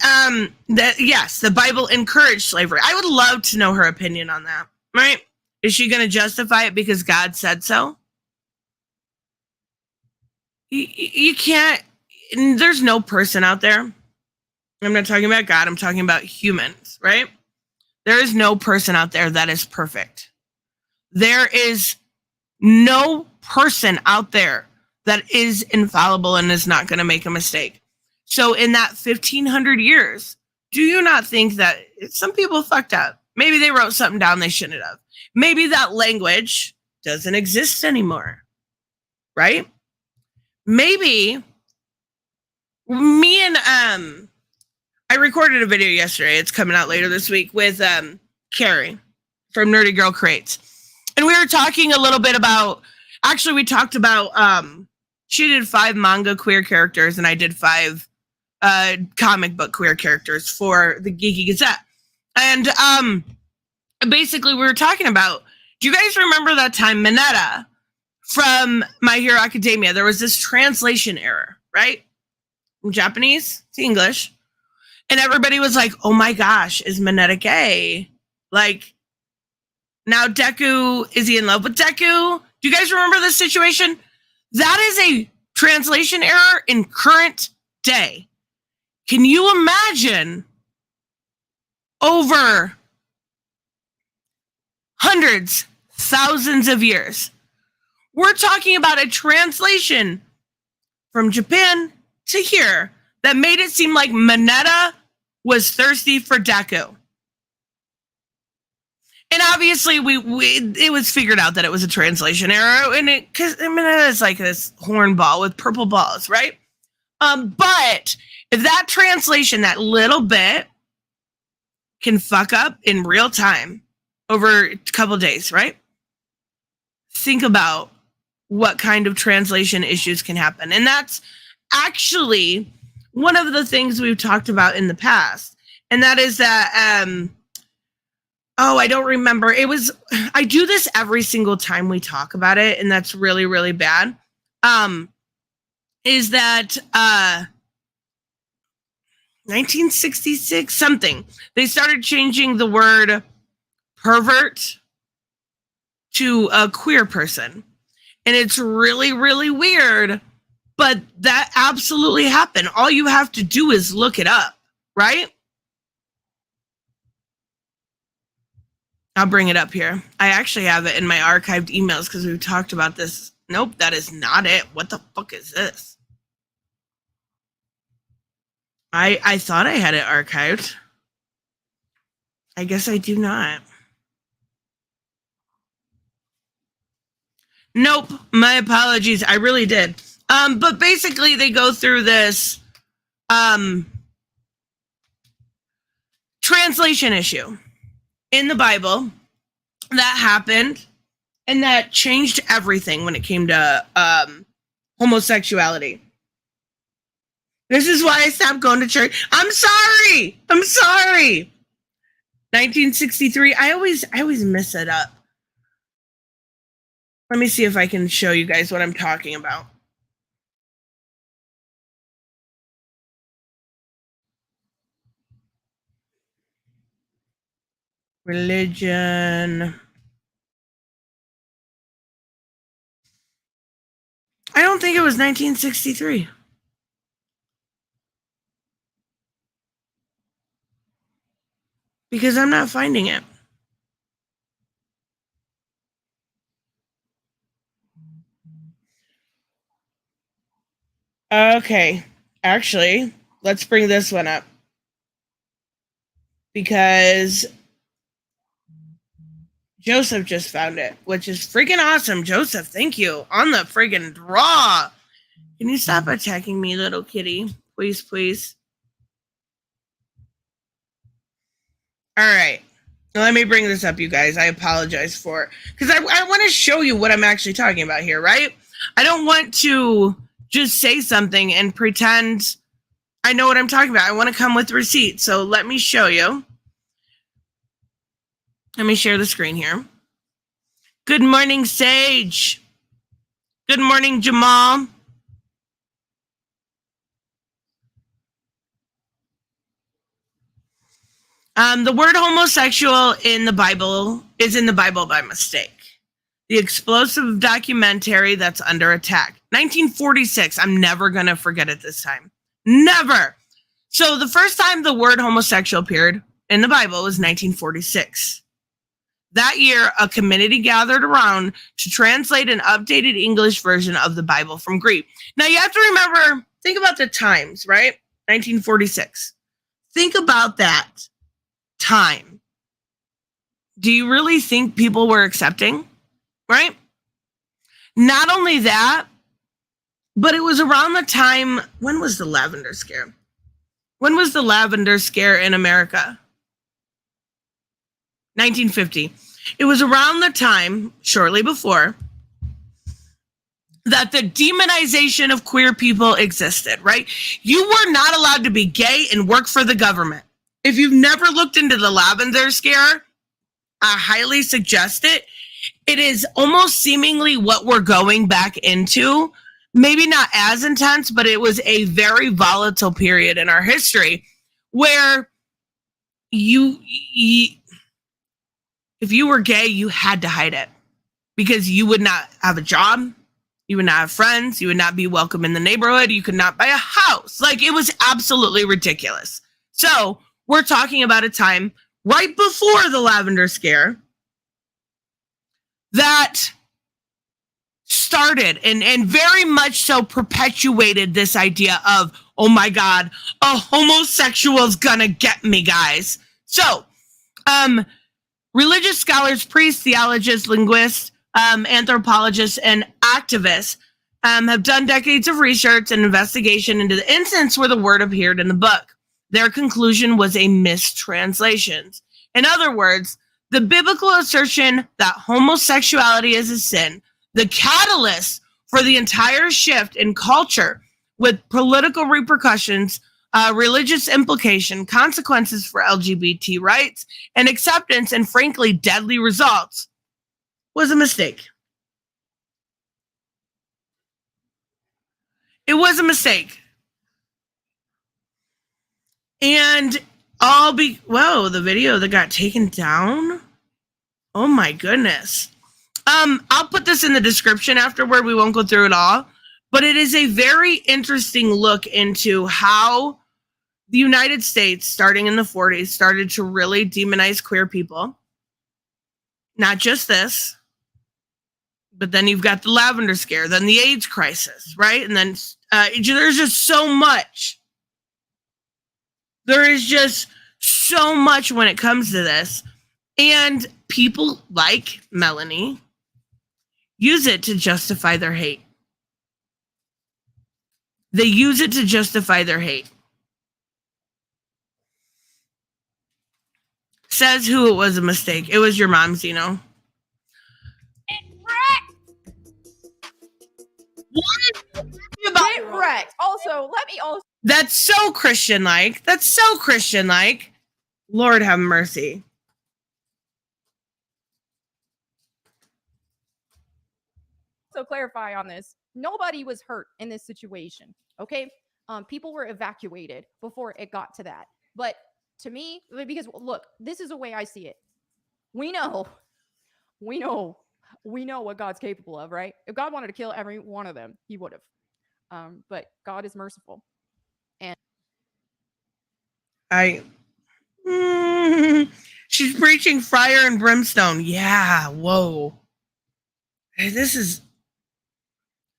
yes, the Bible encouraged slavery. I would love to know her opinion on that, right? Is she going to justify it because God said so? You can't, there's no person out there. I'm not talking about God, I'm talking about humans, right? There is no person out there that is perfect. There is no person out there that is infallible and is not going to make a mistake. So in that 1,500 years, do you not think that some people fucked up? Maybe they wrote something down they shouldn't have. Maybe that language doesn't exist anymore, right? Maybe me and I recorded a video yesterday. It's coming out later this week with Carrie from Nerdy Girl Crates. And we were talking a little bit about, actually we talked about, she did 5 manga queer characters and I did 5 comic book queer characters for the Geeky Gazette. And basically we were talking about, do you guys remember that time Mineta from My Hero Academia, there was this translation error, right? From Japanese to English. And everybody was like, oh my gosh, is Mineta gay? Like, now Deku, is he in love with Deku? Do you guys remember this situation? That is a translation error in current day. Can you imagine over hundreds, thousands of years? We're talking about a translation from Japan to here that made it seem like Mineta was thirsty for Deku. And obviously, it was figured out that it was a translation error, and because Mineta is like this hornball with purple balls, right? But if that translation, that little bit, can fuck up in real time over a couple days, right? Think about what kind of translation issues can happen. And that's actually one of the things we've talked about in the past. And that is that, I don't remember. I do this every single time we talk about it, and that's really, really bad. Is that 1966 something? They started changing the word pervert to a queer person. And it's really, really weird, but that absolutely happened. All you have to do is look it up, right? I'll bring it up here. I actually have it in my archived emails because we've talked about this. Nope, that is not it. What the fuck is this? I thought I had it archived. I guess I do not. Nope, my apologies. I really did. But basically they go through this translation issue in the Bible that happened and that changed everything when it came to homosexuality. This is why I stopped going to church. I'm sorry. 1963. I always mess it up. Let me see if I can show you guys what I'm talking about. Religion. I don't think it was 1963. Because I'm not finding it. Okay. Actually, let's bring this one up. Because Joseph just found it, which is freaking awesome. Joseph, thank you. On the friggin' draw. Can you stop attacking me, little kitty? Please, please. All right. Let me bring this up, you guys. I apologize for it. Because I want to show you what I'm actually talking about here, right? I don't want to just say something and pretend I know what I'm talking about. I want to come with receipts. So let me show you. Let me share the screen here. Good morning, Sage. Good morning, Jamal. The word homosexual in the Bible is in the Bible by mistake. The explosive documentary that's under attack. 1946. I'm never going to forget it this time. Never. So the first time the word homosexual appeared in the Bible was 1946. That year, a committee gathered around to translate an updated English version of the Bible from Greek. Now, you have to remember, think about the times, right? 1946. Think about that time. Do you really think people were accepting? Right? Not only that, but it was around the time, when was the Lavender Scare? When was the Lavender Scare in America? 1950. It was around the time, shortly before, that the demonization of queer people existed, right? You were not allowed to be gay and work for the government. If you've never looked into the Lavender Scare, I highly suggest it. It is almost seemingly what we're going back into. Maybe not as intense, but it was a very volatile period in our history where if you were gay, you had to hide it because you would not have a job. You would not have friends. You would not be welcome in the neighborhood. You could not buy a house. Like, it was absolutely ridiculous. So we're talking about a time right before the Lavender Scare that started and very much so perpetuated this idea of, oh my God, a homosexual's gonna get me, guys. So, religious scholars, priests, theologians, linguists, anthropologists, and activists have done decades of research and investigation into the instance where the word appeared in the book. Their conclusion was a mistranslation. In other words, the biblical assertion that homosexuality is a sin, the catalyst for the entire shift in culture with political repercussions, religious implication, consequences for LGBT rights, and acceptance, and frankly, deadly results, was a mistake. It was a mistake. And the video that got taken down. Oh my goodness. I'll put this in the description afterward. We won't go through it all, but it is a very interesting look into how the United States, starting in the 40s, started to really demonize queer people. Not just this, but then you've got the Lavender Scare, then the AIDS crisis, right? And then there's just so much. There is just so much when it comes to this. And people like Melonie use it to justify their hate. They use it to justify their hate. Says who it was a mistake. It was your mom, Zeno. What? Get wrecked. Also, let me also. That's so Christian-like. That's so Christian-like. Lord have mercy. So clarify on this. Nobody was hurt in this situation. Okay. People were evacuated before it got to that. But to me, because look, this is the way I see it. We know what God's capable of, right? If God wanted to kill every one of them, he would have. But God is merciful. And she's preaching fire and brimstone. Yeah, whoa.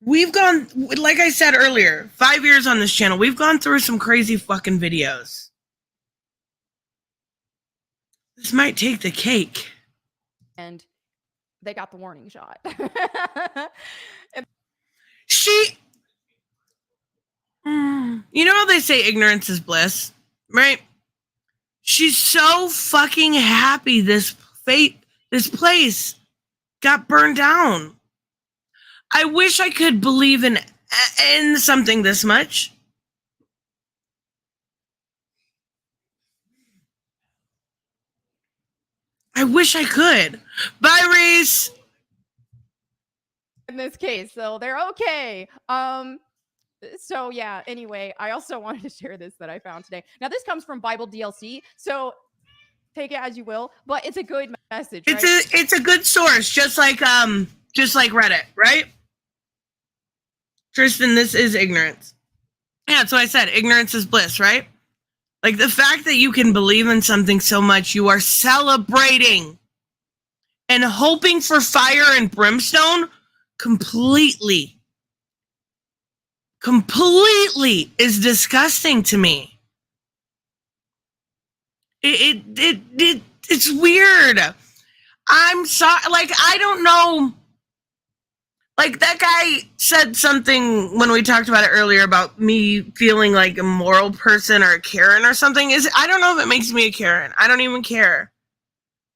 We've gone, like I said earlier, 5 years on this channel. We've gone through some crazy fucking videos. This might take the cake. And they got the warning shot. You know how they say ignorance is bliss, right? She's so fucking happy this place got burned down. I wish I could believe in something this much. I wish I could. Bye, Reese. In this case, so they're okay. So yeah, anyway, I also wanted to share this that I found today. Now this comes from Bible DLC, so take it as you will, but it's a good message. Right? It's a good source, just like Reddit, right? Tristan, this is ignorance. Yeah, that's what I said. Ignorance is bliss, right? Like the fact that you can believe in something so much, you are celebrating and hoping for fire and brimstone completely is disgusting to me. It's weird. I'm sorry. Like, I don't know. Like, that guy said something when we talked about it earlier about me feeling like a moral person or a Karen or something. I don't know if it makes me a Karen. I don't even care.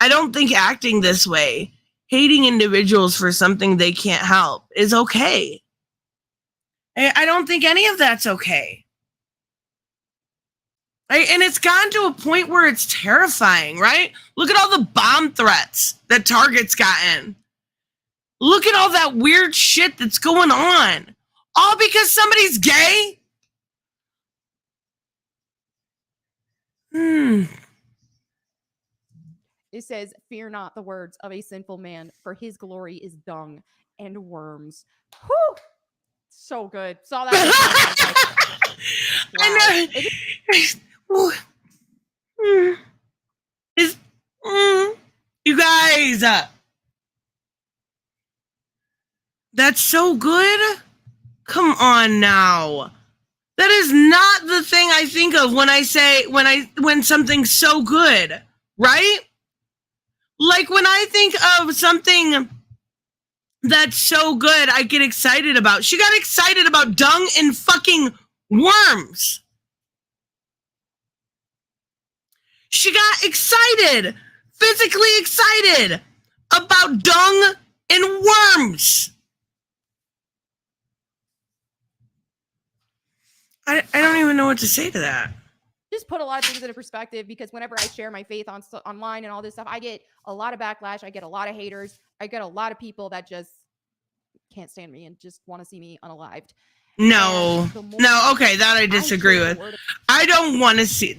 I don't think acting this way, hating individuals for something they can't help, is okay. I don't think any of that's okay. And it's gotten to a point where it's terrifying, right? Look at all the bomb threats that Target's gotten. Look at all that weird shit that's going on. All because somebody's gay? It says, "Fear not the words of a sinful man, for his glory is dung and worms." Whew! So good. Saw that. Wow. I know. You guys. That's so good. Come on now. That is not the thing I think of when I say when something's so good, right? Like when I think of something that's so good, I get excited about. She got excited about dung and fucking worms. She got excited, physically excited about dung and worms. I don't even know what to say to that. Just put a lot of things into perspective, because whenever I share my faith online and all this stuff, I get a lot of backlash. I get a lot of haters. I get a lot of people that just can't stand me and just want to see me unalived. No, okay, that I disagree with. I don't want to see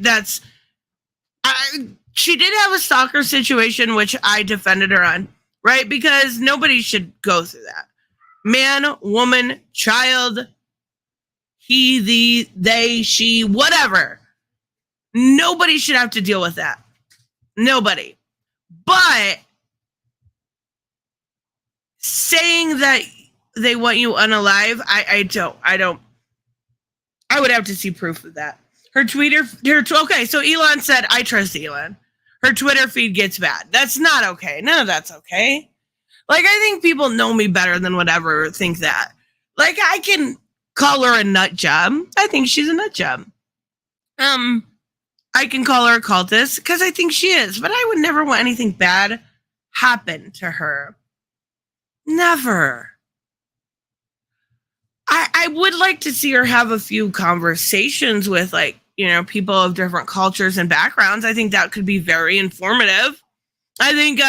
she did have a stalker situation, which I defended her on, right? Because nobody should go through that. Man, woman, child, he, they, she, whatever. Nobody should have to deal with that. Nobody. But saying that they want you unalive, I don't. I would have to see proof of that. Her Twitter, okay, so Elon said, I trust Elon. Her Twitter feed gets bad. That's not okay. None of that's okay. Like, I think people know me better than whatever think that. Like, I can call her a nut job. I think she's a nut job. I can call her a cultist because I think she is, but I would never want anything bad happen to her. Never. I would like to see her have a few conversations with, like, you know, people of different cultures and backgrounds. I think that could be very informative. I think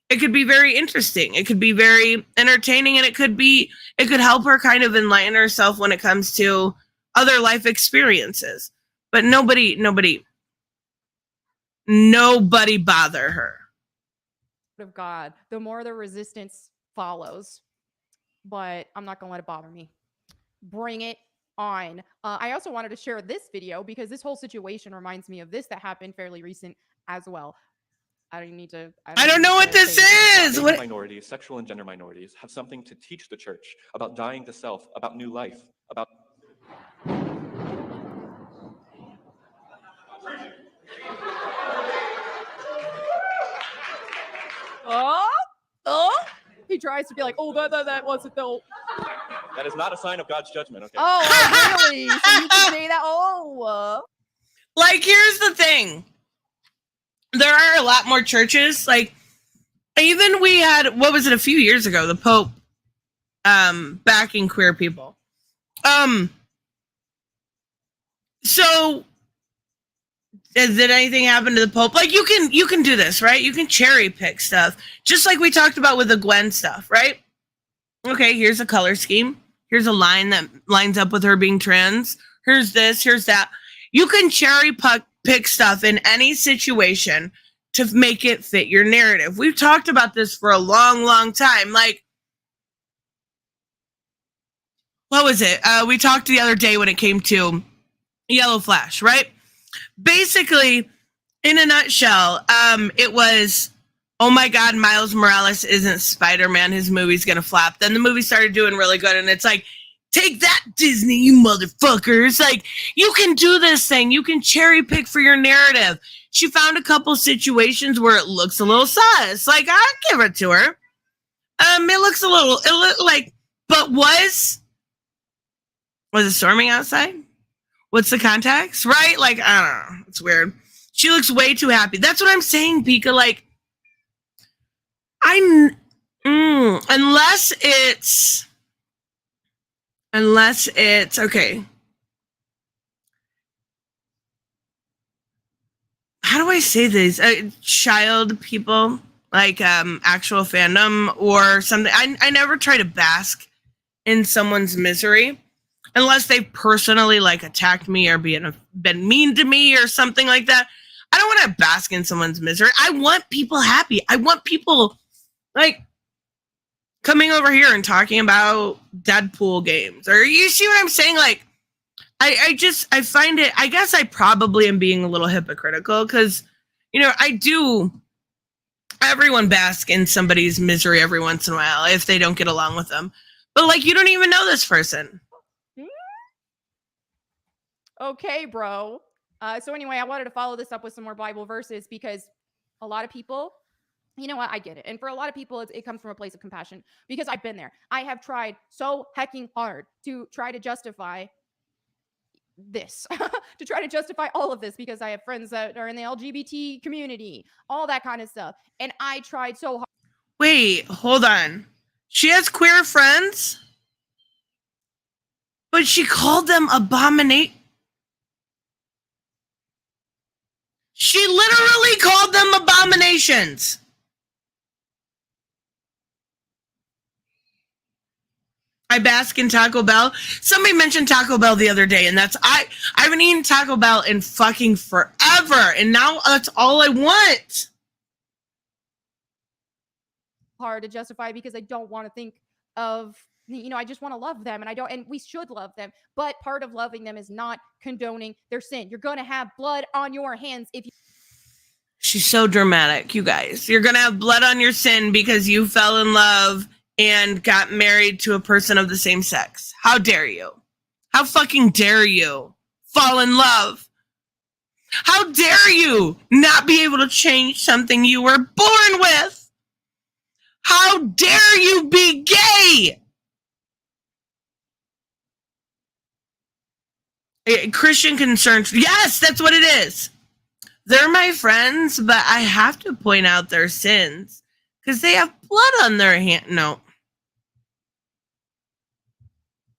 it could be very interesting. It could be very entertaining, and it could help her kind of enlighten herself when it comes to other life experiences. But nobody bother her. Of God, the more the resistance follows. But I'm not gonna let it bother me. Bring it on. I also wanted to share this video because this whole situation reminds me of this that happened fairly recent as well. I don't know what this is. What? Minorities, sexual and gender minorities, have something to teach the church about dying to self, about new life, about. He tries to be like, oh, that wasn't the. That is not a sign of God's judgment, okay? Oh, really? So you can say that? Oh. Like, here's the thing. There are a lot more churches. Like, even we had, what was it, a few years ago, the Pope backing queer people. So did anything happen to the Pope? Like, you can do this, right? You can cherry pick stuff, just like we talked about with the Gwen stuff, right? Okay, here's a color scheme. Here's a line that lines up with her being trans. Here's this, here's that. You can cherry pick stuff in any situation to make it fit your narrative. We've talked about this for a long, long time. Like, what was it? We talked the other day when it came to Yellow Flash, right? Basically, in a nutshell, it was, oh my God, Miles Morales isn't Spider-Man. His movie's going to flop. Then the movie started doing really good. And it's like, take that, Disney, you motherfuckers. Like, you can do this thing. You can cherry pick for your narrative. She found a couple situations where it looks a little sus. Like, I'd give it to her. It looks like, but was it storming outside? What's the context? Right? Like, I don't know. It's weird. She looks way too happy. That's what I'm saying, Pika. Like, unless it's okay. How do I say this? Child people, like actual fandom or something. I never try to bask in someone's misery unless they personally like attacked me or been mean to me or something like that. I don't want to bask in someone's misery. I want people happy. I want people like coming over here and talking about Deadpool games, or you see what I'm saying? Like, I find it, I guess I probably am being a little hypocritical because, you know, everyone bask in somebody's misery every once in a while if they don't get along with them. But like, you don't even know this person. Okay, bro. So anyway, I wanted to follow this up with some more Bible verses because a lot of people, you know what? I get it. And for a lot of people, it comes from a place of compassion because I've been there. I have tried so hecking hard to try to justify this, to try to justify all of this because I have friends that are in the LGBT community, all that kind of stuff. And I tried so hard. Wait, hold on. She has queer friends, but she called them abominate. She literally called them abominations. I bask in Taco Bell. Somebody mentioned Taco Bell the other day, and I haven't eaten Taco Bell in fucking forever, and now that's all I want. Hard to justify because I don't want to think of, you know, I just want to love them, and we should love them, but part of loving them is not condoning their sin. You're going to have blood on your hands if you. She's so dramatic, you guys. You're going to have blood on your sin because you fell in love and got married to a person of the same sex. How dare you? How fucking dare you fall in love. How dare you not be able to change something you were born with? How dare you be gay? Christian concerns. Yes, that's what it is. They're my friends, but I have to point out their sins because they have blood on their hand. No.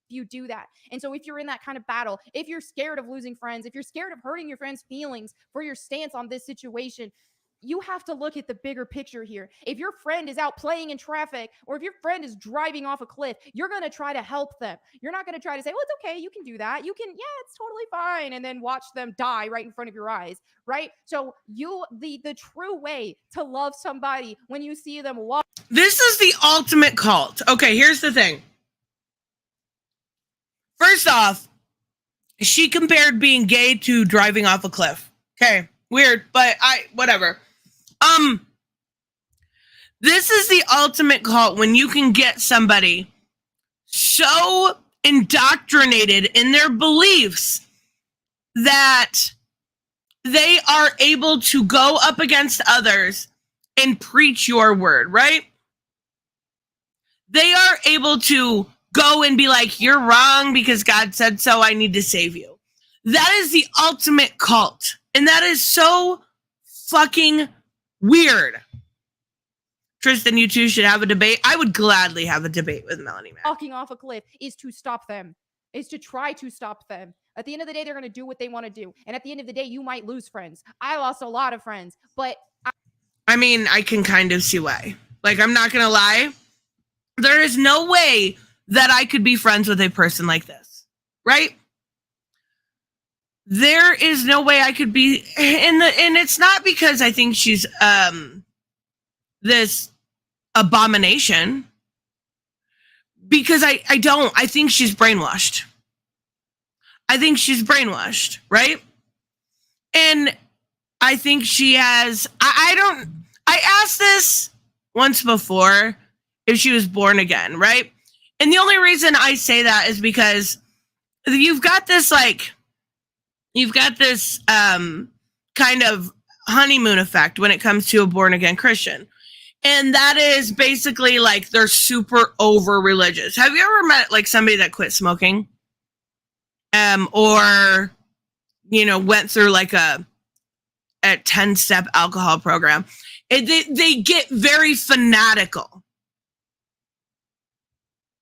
You do that. And so if you're in that kind of battle, if you're scared of losing friends, if you're scared of hurting your friends' feelings for your stance on this situation, you have to look at the bigger picture here. If your friend is out playing in traffic, or if your friend is driving off a cliff, you're going to try to help them. You're not going to try to say, well, it's okay, you can do that. You can, yeah, it's totally fine. And then watch them die right in front of your eyes, right? So the true way to love somebody when you see them walk. This is the ultimate cult. Okay, here's the thing. First off, she compared being gay to driving off a cliff. Okay, weird, but whatever. This is the ultimate cult when you can get somebody so indoctrinated in their beliefs that they are able to go up against others and preach your word, right? They are able to go and be like, you're wrong because God said so, I need to save you. That is the ultimate cult. And that is so fucking weird. Tristan, you two should have a debate. I would gladly have a debate with Melanie Mac. Walking off a cliff is to stop them, is to try to stop them. At the end of the day, they're going to do what they want to do. And at the end of the day, you might lose friends. I lost a lot of friends, but I mean, I can kind of see why. Like, I'm not going to lie. There is no way that I could be friends with a person like this, right? There is no way I could be and it's not because I think she's this abomination, because I don't. I think she's brainwashed. I think she's brainwashed, right? And I think she has I asked this once before if she was born again, right? And the only reason I say that is because you've got this kind of honeymoon effect when it comes to a born again Christian. And that is basically like they're super over religious. Have you ever met like somebody that quit smoking? Or, went through like a 10-step alcohol program. They get very fanatical.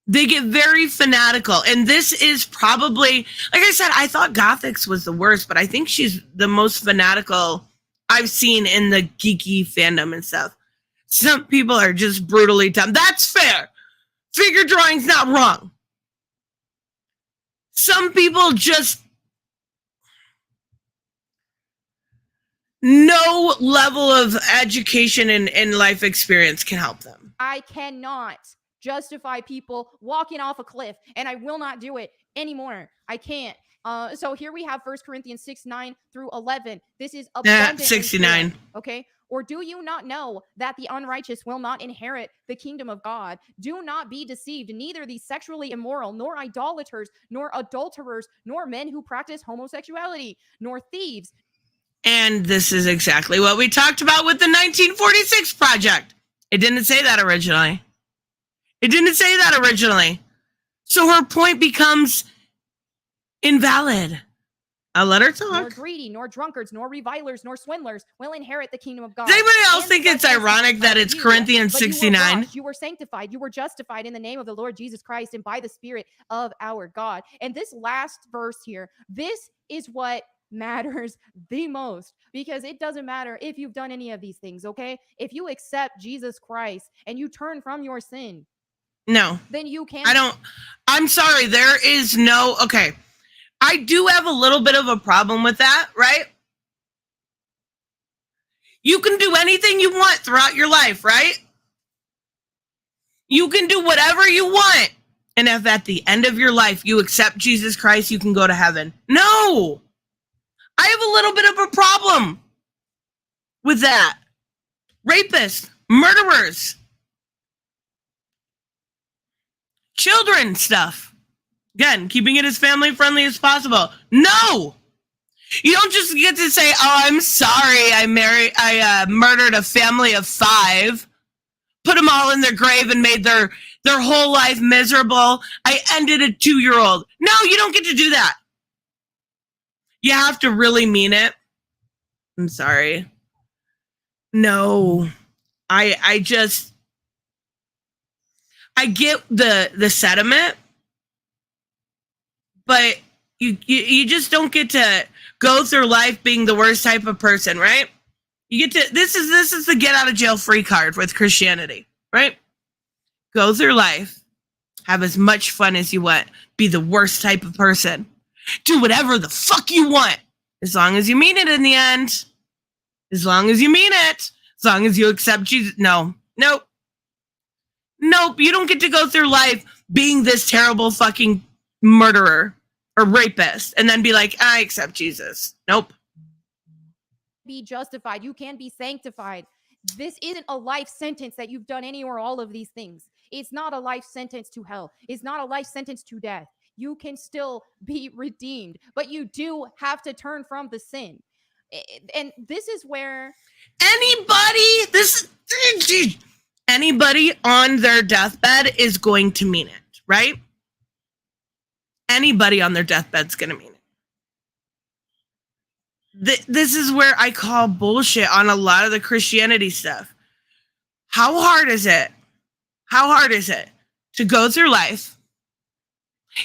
They get very fanatical. And this is probably, like I said, I thought Gothics was the worst, but I think she's the most fanatical I've seen in the geeky fandom and stuff. Some people are just brutally dumb. That's fair. Figure drawing's not wrong. Some people just no level of education and life experience can help them. I cannot justify people walking off a cliff, and I will not do it anymore. I can't. So here we have 1 Corinthians 6:9-11. This is abundant. 69. Okay. Or do you not know that the unrighteous will not inherit the kingdom of God? Do not be deceived. Neither the sexually immoral, nor idolaters, nor adulterers, nor men who practice homosexuality, nor thieves. And this is exactly what we talked about with the 1946 Project. It didn't say that originally. So her point becomes invalid. I'll let her talk. Nor greedy, nor drunkards, nor revilers, nor swindlers will inherit the kingdom of God. Does anybody else think it's ironic that it's Corinthians 69? You were sanctified. You were justified in the name of the Lord Jesus Christ and by the Spirit of our God. And this last verse here, this is what matters the most, because it doesn't matter if you've done any of these things, okay? If you accept Jesus Christ and you turn from your sin, no, then you can't. I'm sorry. There is no, okay. I do have a little bit of a problem with that, right? You can do anything you want throughout your life, right? You can do whatever you want. And if at the end of your life you accept Jesus Christ, you can go to heaven. No! I have a little bit of a problem with that. Rapists, murderers, children stuff. Again, keeping it as family friendly as possible. No! You don't just get to say, "Oh, I'm sorry, I murdered a family of 5, put them all in their grave and made their whole life miserable. I ended a 2-year-old." No, you don't get to do that. You have to really mean it. I'm sorry. No, I get the sentiment, but you just don't get to go through life being the worst type of person, right? You get to this is the get out of jail free card with Christianity, right? Go through life, have as much fun as you want, be the worst type of person, do whatever the fuck you want, as long as you mean it in the end. As long as you mean it, as long as you accept Jesus. Nope. You don't get to go through life being this terrible fucking murderer or rapist and then be like, I accept Jesus. Nope. Be justified. You can be sanctified. This isn't a life sentence that you've done any or all of these things. It's not a life sentence to hell. It's not a life sentence to death. You can still be redeemed, but you do have to turn from the sin. And this is where anybody on their deathbed is going to mean it, right? Anybody on their deathbed's going to mean it. This is where I call bullshit on a lot of the Christianity stuff. How hard is it? How hard is it to go through life?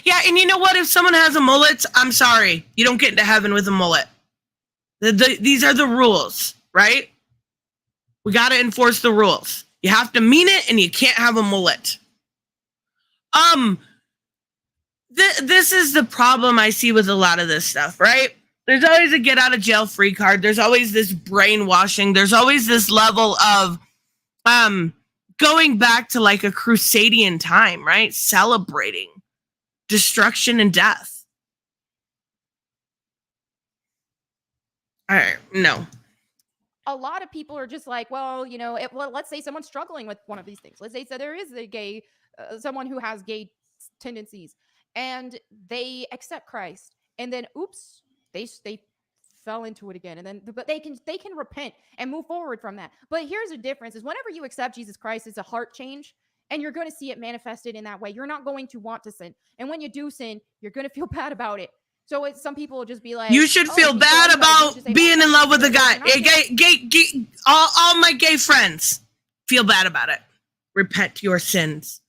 Yeah, and you know what? If someone has a mullet, I'm sorry. You don't get into heaven with a mullet. These are the rules, right? We got to enforce the rules. You have to mean it, and you can't have a mullet. This is the problem I see with a lot of this stuff, right? There's always a get out of jail free card. There's always this brainwashing. There's always this level of going back to like a Crusadian time, right? Celebrating destruction and death. All right, no. a lot of people are just like, well, you know, let's say someone's struggling with one of these things. Let's say so there is a gay, someone who has gay tendencies, and they accept Christ, and then oops, they fell into it again, and then but they can repent and move forward from that. But here's the difference: is whenever you accept Jesus Christ, it's a heart change. And you're going to see it manifested in that way. You're not going to want to sin. And when you do sin, you're going to feel bad about it. So some people will just be like, you should feel bad about being in love with a guy. Gay, all my gay friends feel bad about it. Repent your sins.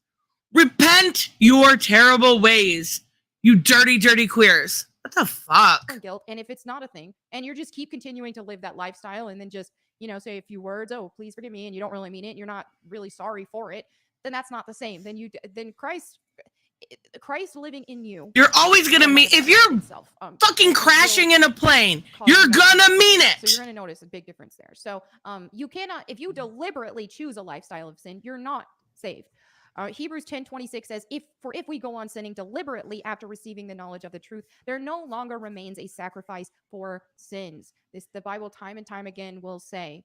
Repent your terrible ways, you dirty, dirty queers. What the fuck? Guilt. And if it's not a thing, and you just keep continuing to live that lifestyle, and then just, you know, say a few words, oh, please forgive me, and you don't really mean it, and you're not really sorry for it, then that's not the same. Then Christ living in you. You're always gonna mean, if you're fucking crashing in a plane, you're gonna mean it. So you're gonna notice a big difference there. So you cannot, if you deliberately choose a lifestyle of sin, you're not saved. Hebrews 10:26 says, if we go on sinning deliberately after receiving the knowledge of the truth, there no longer remains a sacrifice for sins. The Bible time and time again will say,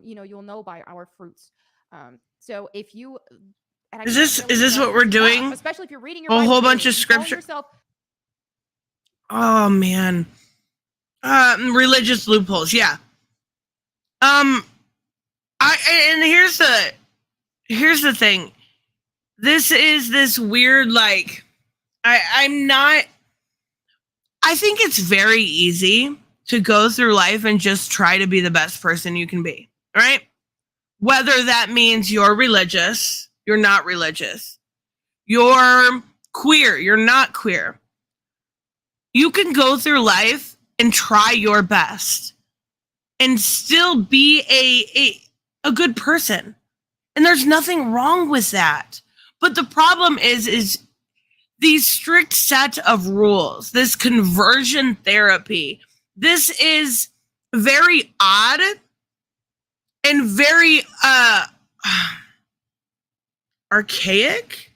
you'll know by our fruits. So if you, is this what we're doing? Yeah, especially if you're reading your Bible, a whole bunch of scripture. Oh man, religious loopholes. Yeah. And here's the thing. This is this weird, like, I think it's very easy to go through life and just try to be the best person you can be, right? Whether that means you're religious, you're not religious, you're queer, you're not queer. You can go through life and try your best and still be a good person. And there's nothing wrong with that. But the problem is these strict set of rules, this conversion therapy, this is very odd and very archaic,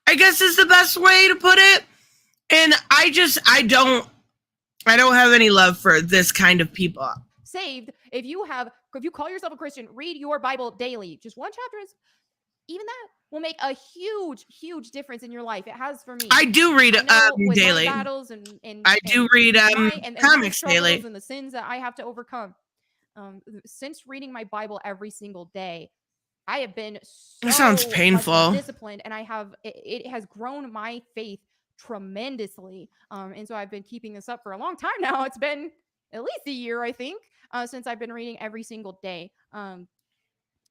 I guess is the best way to put it. And I don't have any love for this kind of people. Saved, if you call yourself a Christian, read your Bible daily. Just one chapter is even that. will make a huge, huge difference in your life. It has for me. I do read I know with my daily. battles and I do read my comics struggles daily. and the sins that I have to overcome. Since reading my Bible every single day, I have been so That sounds much painful. more disciplined, and it has grown my faith tremendously. And so I've been keeping this up for a long time now. It's been at least a year, I think, since I've been reading every single day.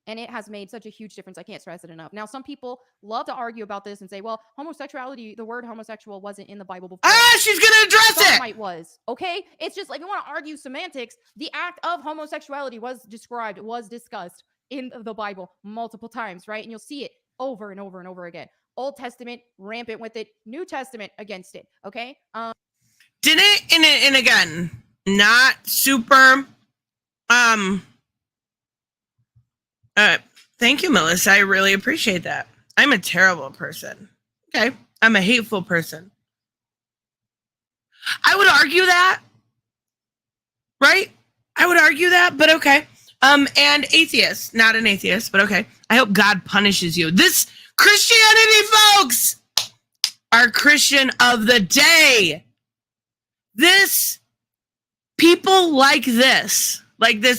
And it has made such a huge difference. I can't stress it enough. Now, some people love to argue about this and say, well, homosexuality, the word homosexual wasn't in the Bible before. She's going to address it. Sodomite was, okay? It's just like, if you want to argue semantics, the act of homosexuality was discussed in the Bible multiple times, right? And you'll see it over and over and over again. Old Testament, rampant with it. New Testament, against it, okay? Didn't, and again, not super, thank you, Melissa. I really appreciate that. I'm a terrible person. Okay. I'm a hateful person. I would argue that. Right? I would argue that, but okay. And atheist. Not an atheist, but okay. I hope God punishes you. This Christianity, folks, our Christian of the day. This, people like this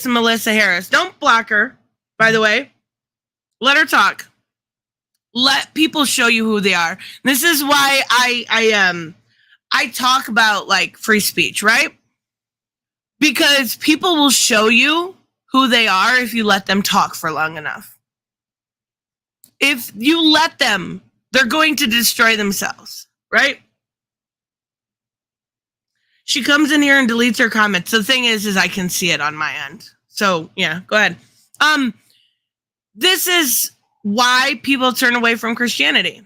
Melissa Harris. Don't block her. By the way, let her talk. Let people show you who they are. This is why I talk about like free speech, right? Because people will show you who they are if you let them talk for long enough. If you let them, they're going to destroy themselves, right? She comes in here and deletes her comments. The thing is I can see it on my end. So yeah, go ahead. This is why people turn away from Christianity.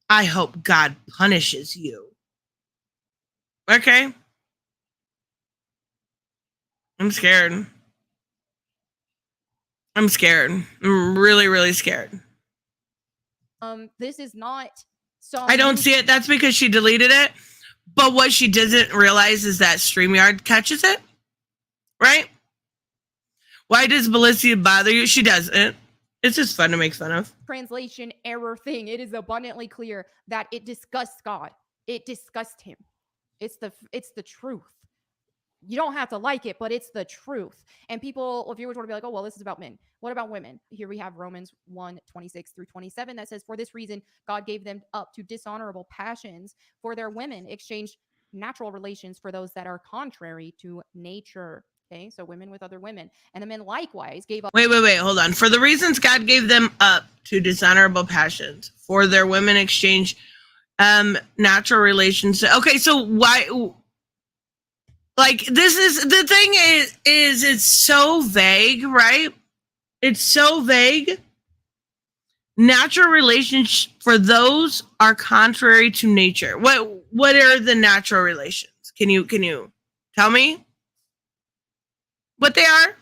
I hope God punishes you. Okay? I'm scared. I'm really, really scared. This is not so. I don't see it. That's because she deleted it. But what she doesn't realize is that StreamYard catches it. Right? Why does Melissa bother you? She doesn't. It's just fun to make fun of. Translation error thing. It is abundantly clear that it disgusts God. It disgusts him. It's the truth. You don't have to like it, but it's the truth. And people, viewers want to be like, oh, well, this is about men. What about women? Here we have Romans 1:26-27 that says, for this reason, God gave them up to dishonorable passions, for their women exchanged natural relations for those that are contrary to nature. Okay, so women with other women. And the men likewise gave up. Wait, hold on. For the reasons God gave them up to dishonorable passions, for their women exchange natural relations. Okay, so why? Like, this is the thing is it's so vague, right? It's so vague. Natural relations for those are contrary to nature. What are the natural relations? Can you tell me what they are?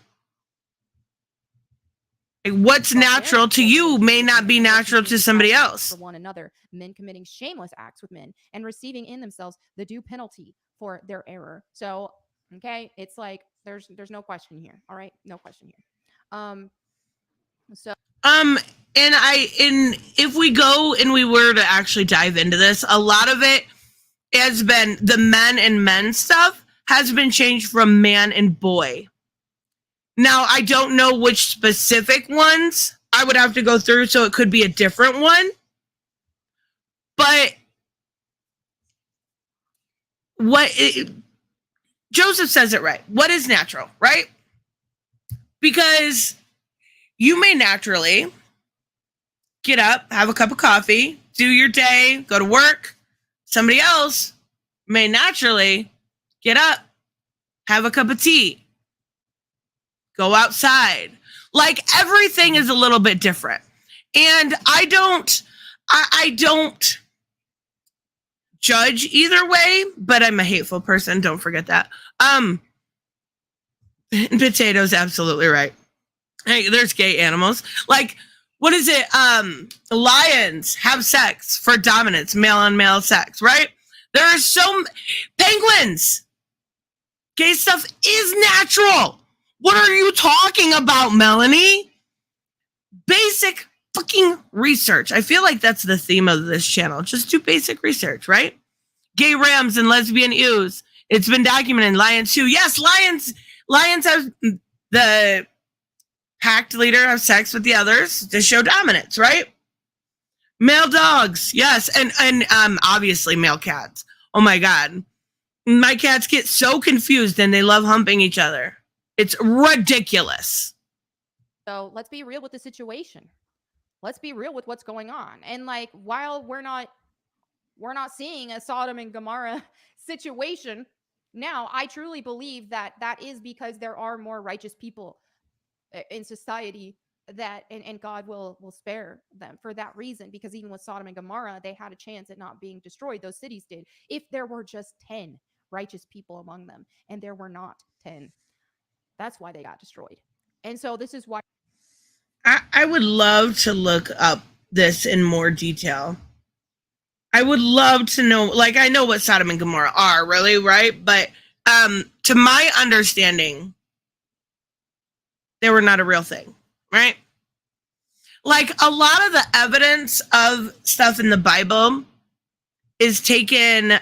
Like, what's natural to you may not be natural to somebody else. For one another, men committing shameless acts with men and receiving in themselves the due penalty for their error. So, okay, it's like there's no question here. All right, no question here. And if we go and we were to actually dive into this, a lot of it has been the men and men stuff has been changed from man and boy. Now, I don't know which specific ones. I would have to go through, so it could be a different one. But Joseph says it right. What is natural, right? Because you may naturally get up, have a cup of coffee, do your day, go to work. Somebody else may naturally get up, have a cup of tea, go outside. Like, everything is a little bit different. And I don't judge either way, but I'm a hateful person. Don't forget that. Potato's absolutely right. Hey, there's gay animals. Like, what is it? Lions have sex for dominance, male on male sex, right? There are penguins. Gay stuff is natural. What are you talking about, Melanie? Basic fucking research. I feel like that's the theme of this channel. Just do basic research, right? Gay rams and lesbian ewes. It's been documented in lions too. Yes, lions have the packed leader have sex with the others to show dominance, right? Male dogs, yes, and obviously male cats. Oh my God. My cats get so confused and they love humping each other. It's ridiculous. So let's be real with the situation. Let's be real with what's going on. And like, while we're not seeing a Sodom and Gomorrah situation now, I truly believe that is because there are more righteous people in society that and God will spare them for that reason, because even with Sodom and Gomorrah, they had a chance at not being destroyed. Those cities did, if there were just 10 righteous people among them, and there were not 10. That's why they got destroyed. And so this is why I would love to look up this in more detail. I would love to know, like, I know what Sodom and Gomorrah are, really, right? But to my understanding, they were not a real thing, right? Like, a lot of the evidence of stuff in the Bible is taken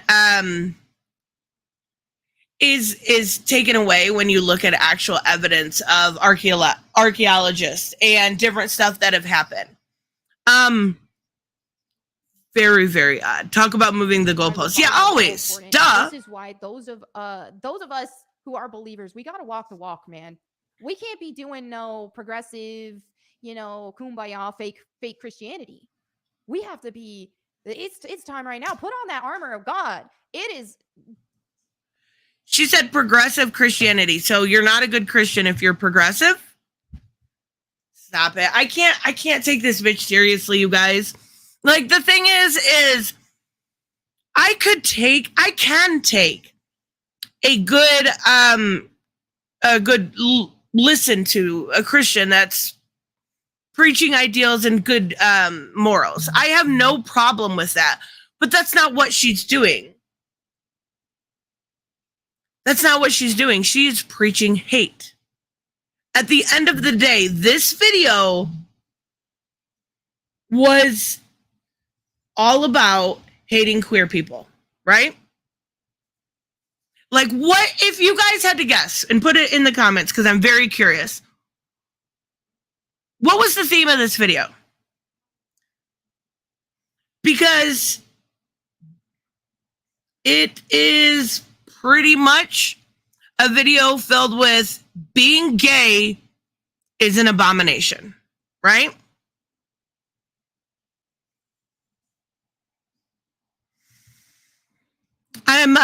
is taken away when you look at actual evidence of archaeologists and different stuff that have happened. Very, very odd. Talk about moving the goalposts. Yeah, always. Duh. This is why those of us who are believers, we got to walk the walk, man. We can't be doing no progressive, kumbaya fake Christianity. We have to be. It's time right now. Put on that armor of God. It is. She said progressive Christianity. So you're not a good Christian if you're progressive? Stop it. I can't take this bitch seriously, you guys. Like, the thing is I can take a good listen to a Christian that's preaching ideals and good morals. I have no problem with that. But that's not what she's doing. That's not what she's doing. She's preaching hate. At the end of the day, this video was all about hating queer people, right? Like, what if you guys had to guess and put it in the comments, because I'm very curious. What was the theme of this video? Because it is pretty much a video filled with being gay is an abomination, right? I'm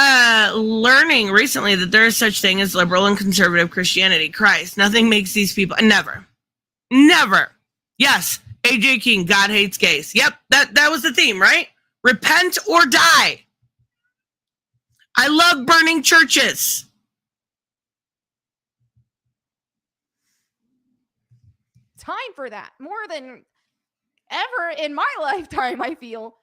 learning recently that there is such thing as liberal and conservative Christianity. Christ, nothing makes these people... Never. Yes, AJ King, God hates gays. Yep, that was the theme, right? Repent or die. I love burning churches. Time for that more than ever in my lifetime, I feel,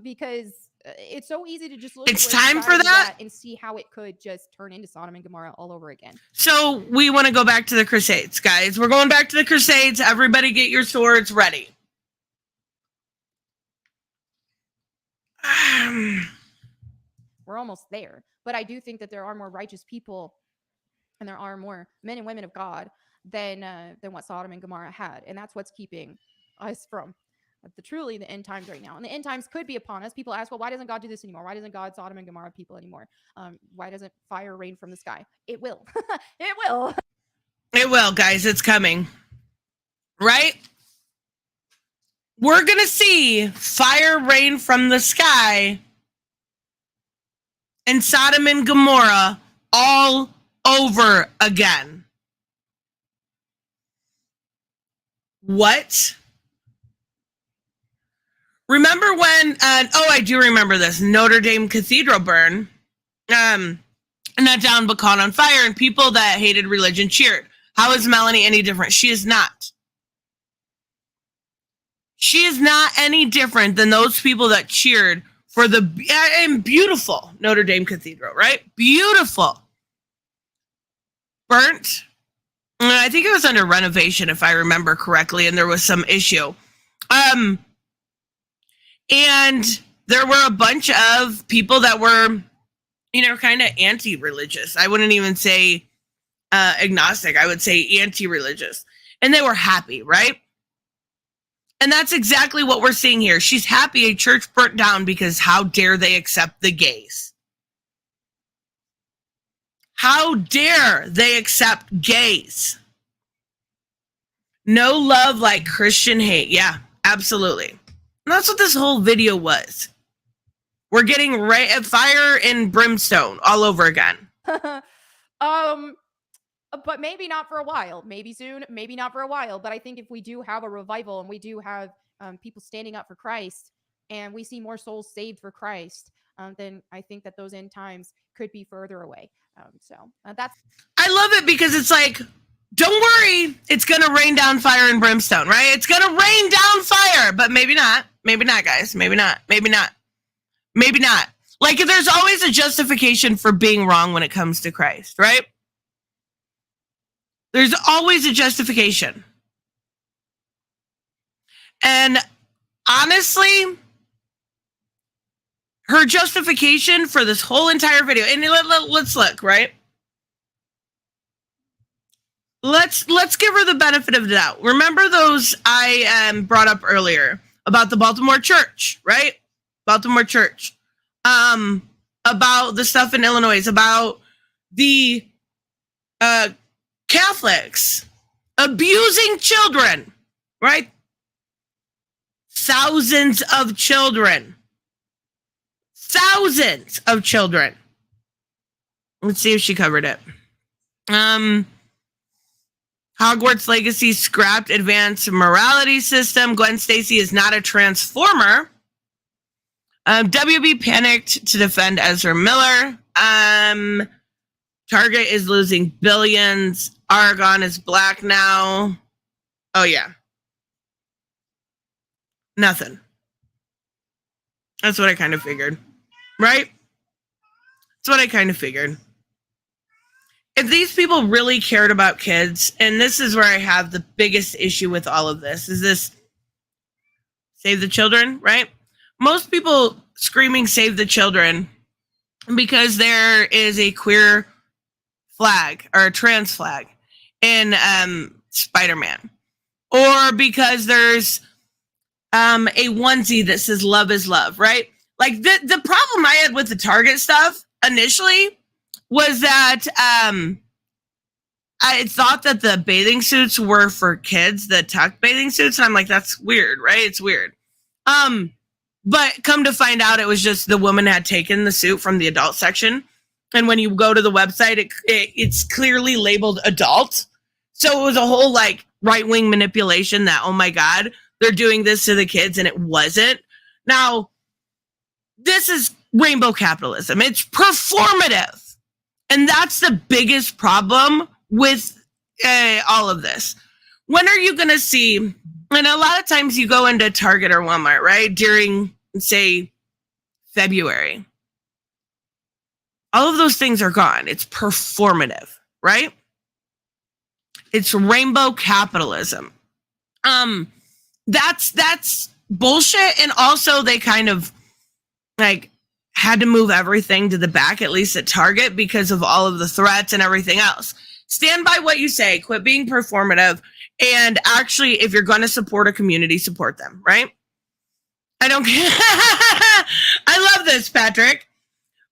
because it's so easy to just look. It's time for that and see how it could just turn into Sodom and Gomorrah all over again. So we want to go back to the Crusades, guys. We're going back to the Crusades. Everybody get your swords ready. We're almost there, but I do think that there are more righteous people and there are more men and women of God than what Sodom and Gomorrah had. And that's what's keeping us from truly the end times right now. And the end times could be upon us. People ask, well, why doesn't God do this anymore? Why doesn't God Sodom and Gomorrah people anymore? Why doesn't fire rain from the sky? It will. It will. It will, guys. It's coming. Right? We're going to see fire rain from the sky and Sodom and Gomorrah all over again. What? Remember when, I do remember this, Notre Dame Cathedral burn, not down but caught on fire, and people that hated religion cheered. How is Melanie any different? She is not. She is not any different than those people that cheered for the beautiful Notre Dame Cathedral, right? Beautiful. Burnt. I think it was under renovation, if I remember correctly, and there was some issue. And there were a bunch of people that were, kind of anti-religious. I wouldn't even say agnostic. I would say anti-religious. And they were happy, right? And that's exactly what we're seeing here. She's happy a church burnt down because how dare they accept the gays? How dare they accept gays? No love like Christian hate. Yeah, absolutely. And that's what this whole video was. We're getting fire and brimstone all over again. But maybe not for a while. Maybe soon, maybe not for a while. But I think if we do have a revival and we do have people standing up for Christ and we see more souls saved for Christ, then I think that those end times could be further away. That's. I love it because it's like, don't worry, it's going to rain down fire and brimstone, right? It's going to rain down fire, but maybe not. Maybe not, guys. Maybe not. Maybe not. Maybe not. Like, there's always a justification for being wrong when it comes to Christ, right? There's always a justification. And honestly, her justification for this whole entire video, and let's look, right? Let's give her the benefit of the doubt. Remember those I brought up earlier about the Baltimore church, right? Baltimore church. About the stuff in Illinois, about the Catholics abusing children, right? Thousands of children. Thousands of children. Let's see if she covered it. Hogwarts Legacy scrapped advanced morality system. Gwen Stacy is not a transformer. WB panicked to defend Ezra Miller. Target is losing billions. Aragon is black now. Oh, yeah. Nothing. That's what I kind of figured. Right? That's what I kind of figured. If these people really cared about kids, and this is where I have the biggest issue with all of this, is this save the children, right? Most people screaming save the children because there is a queer flag or a trans flag in Spider-Man, or because there's a onesie that says love is love, right? Like the problem I had with the Target stuff initially was that I thought that the bathing suits were for kids, the tuck bathing suits, and I'm like, that's weird, right? It's weird. But come to find out, it was just the woman had taken the suit from the adult section. And when you go to the website, it's clearly labeled adult. So it was a whole like right-wing manipulation that, oh my God, they're doing this to the kids, and it wasn't. Now, this is rainbow capitalism. It's performative. And that's the biggest problem with all of this. When are you going to see, and a lot of times you go into Target or Walmart, right? During, say, February. All of those things are gone. It's performative, right? It's rainbow capitalism. That's bullshit. And also they kind of like had to move everything to the back, at least at Target, because of all of the threats and everything else. Stand by what you say. Quit being performative. And actually, if you're going to support a community, support them, right? I don't care. I love this, Patrick,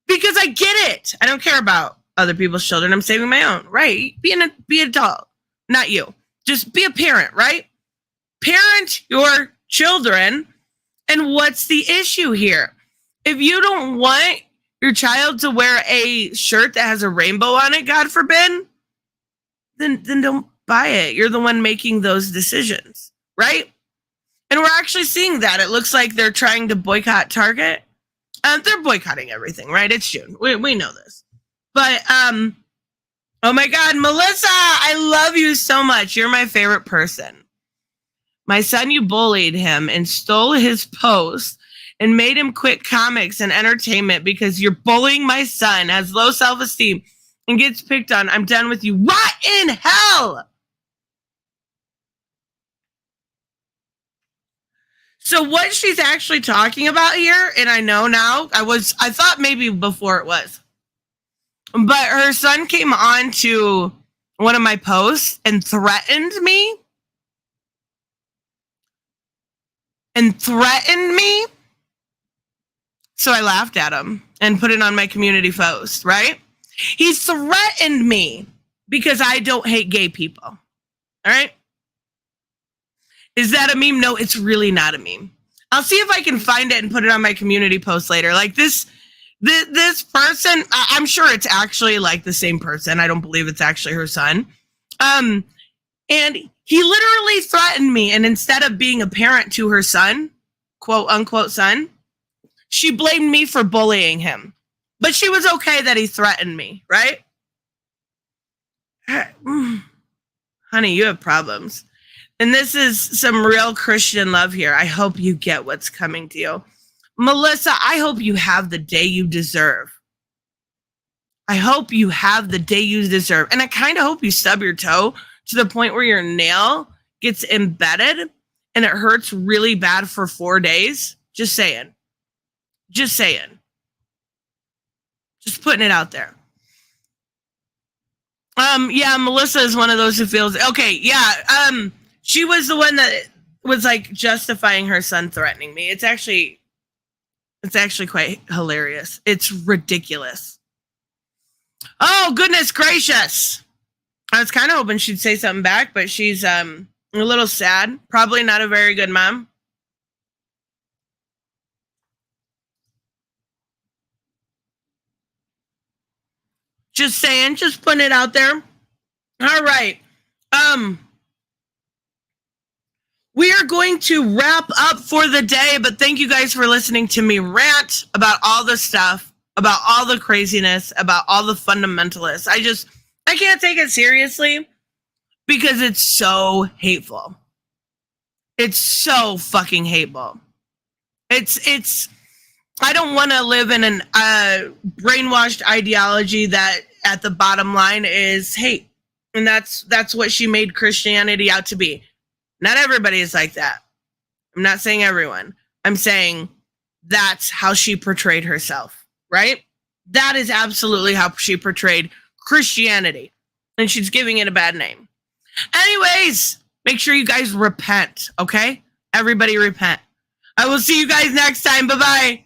because I get it. I don't care about other people's children. I'm saving my own, right? Be an adult, not you. Just be a parent, right? Parent your children. And what's the issue here? If you don't want your child to wear a shirt that has a rainbow on it, God forbid, then don't buy it. You're the one making those decisions, right? And we're actually seeing that. It looks like they're trying to boycott Target. They're boycotting everything, right? It's June. We know this. But, oh my God, Melissa, I love you so much. You're my favorite person. My son, you bullied him and stole his post and made him quit comics and entertainment because you're bullying my son, has low self-esteem, and gets picked on. I'm done with you. Rot in hell! So what she's actually talking about here, and I know now, I thought maybe before it was, but her son came on to one of my posts and threatened me. So I laughed at him and put it on my community post, right? He threatened me because I don't hate gay people. All right? Is that a meme? No, it's really not a meme. I'll see if I can find it and put it on my community post later. Like this person, I'm sure it's actually like the same person. I don't believe it's actually her son. And he literally threatened me. And instead of being a parent to her son, quote unquote son, she blamed me for bullying him. But she was okay that he threatened me, right? Honey, you have problems. And this is some real Christian love here. I hope you get what's coming to you. Melissa, I hope you have the day you deserve. I hope you have the day you deserve. And I kind of hope you stub your toe to the point where your nail gets embedded and it hurts really bad for 4 days. Just saying. Just saying. Just putting it out there. Yeah, Melissa is one of those who feels, okay, yeah, she was the one that was like justifying her son threatening me. It's actually quite hilarious. It's ridiculous. Oh, goodness gracious. I was kind of hoping she'd say something back, but she's a little sad. Probably not a very good mom. Just saying, just putting it out there. All right. We are going to wrap up for the day, but thank you guys for listening to me rant about all the stuff, about all the craziness, about all the fundamentalists. I can't take it seriously because it's so hateful. It's so fucking hateful. It's I don't want to live in an brainwashed ideology that at the bottom line is hate. And that's what she made Christianity out to be. Not everybody is like that. I'm not saying everyone. I'm saying that's how she portrayed herself, right? That is absolutely how she portrayed Christianity. And she's giving it a bad name. Anyways, make sure you guys repent, okay? Everybody repent. I will see you guys next time. Bye-bye.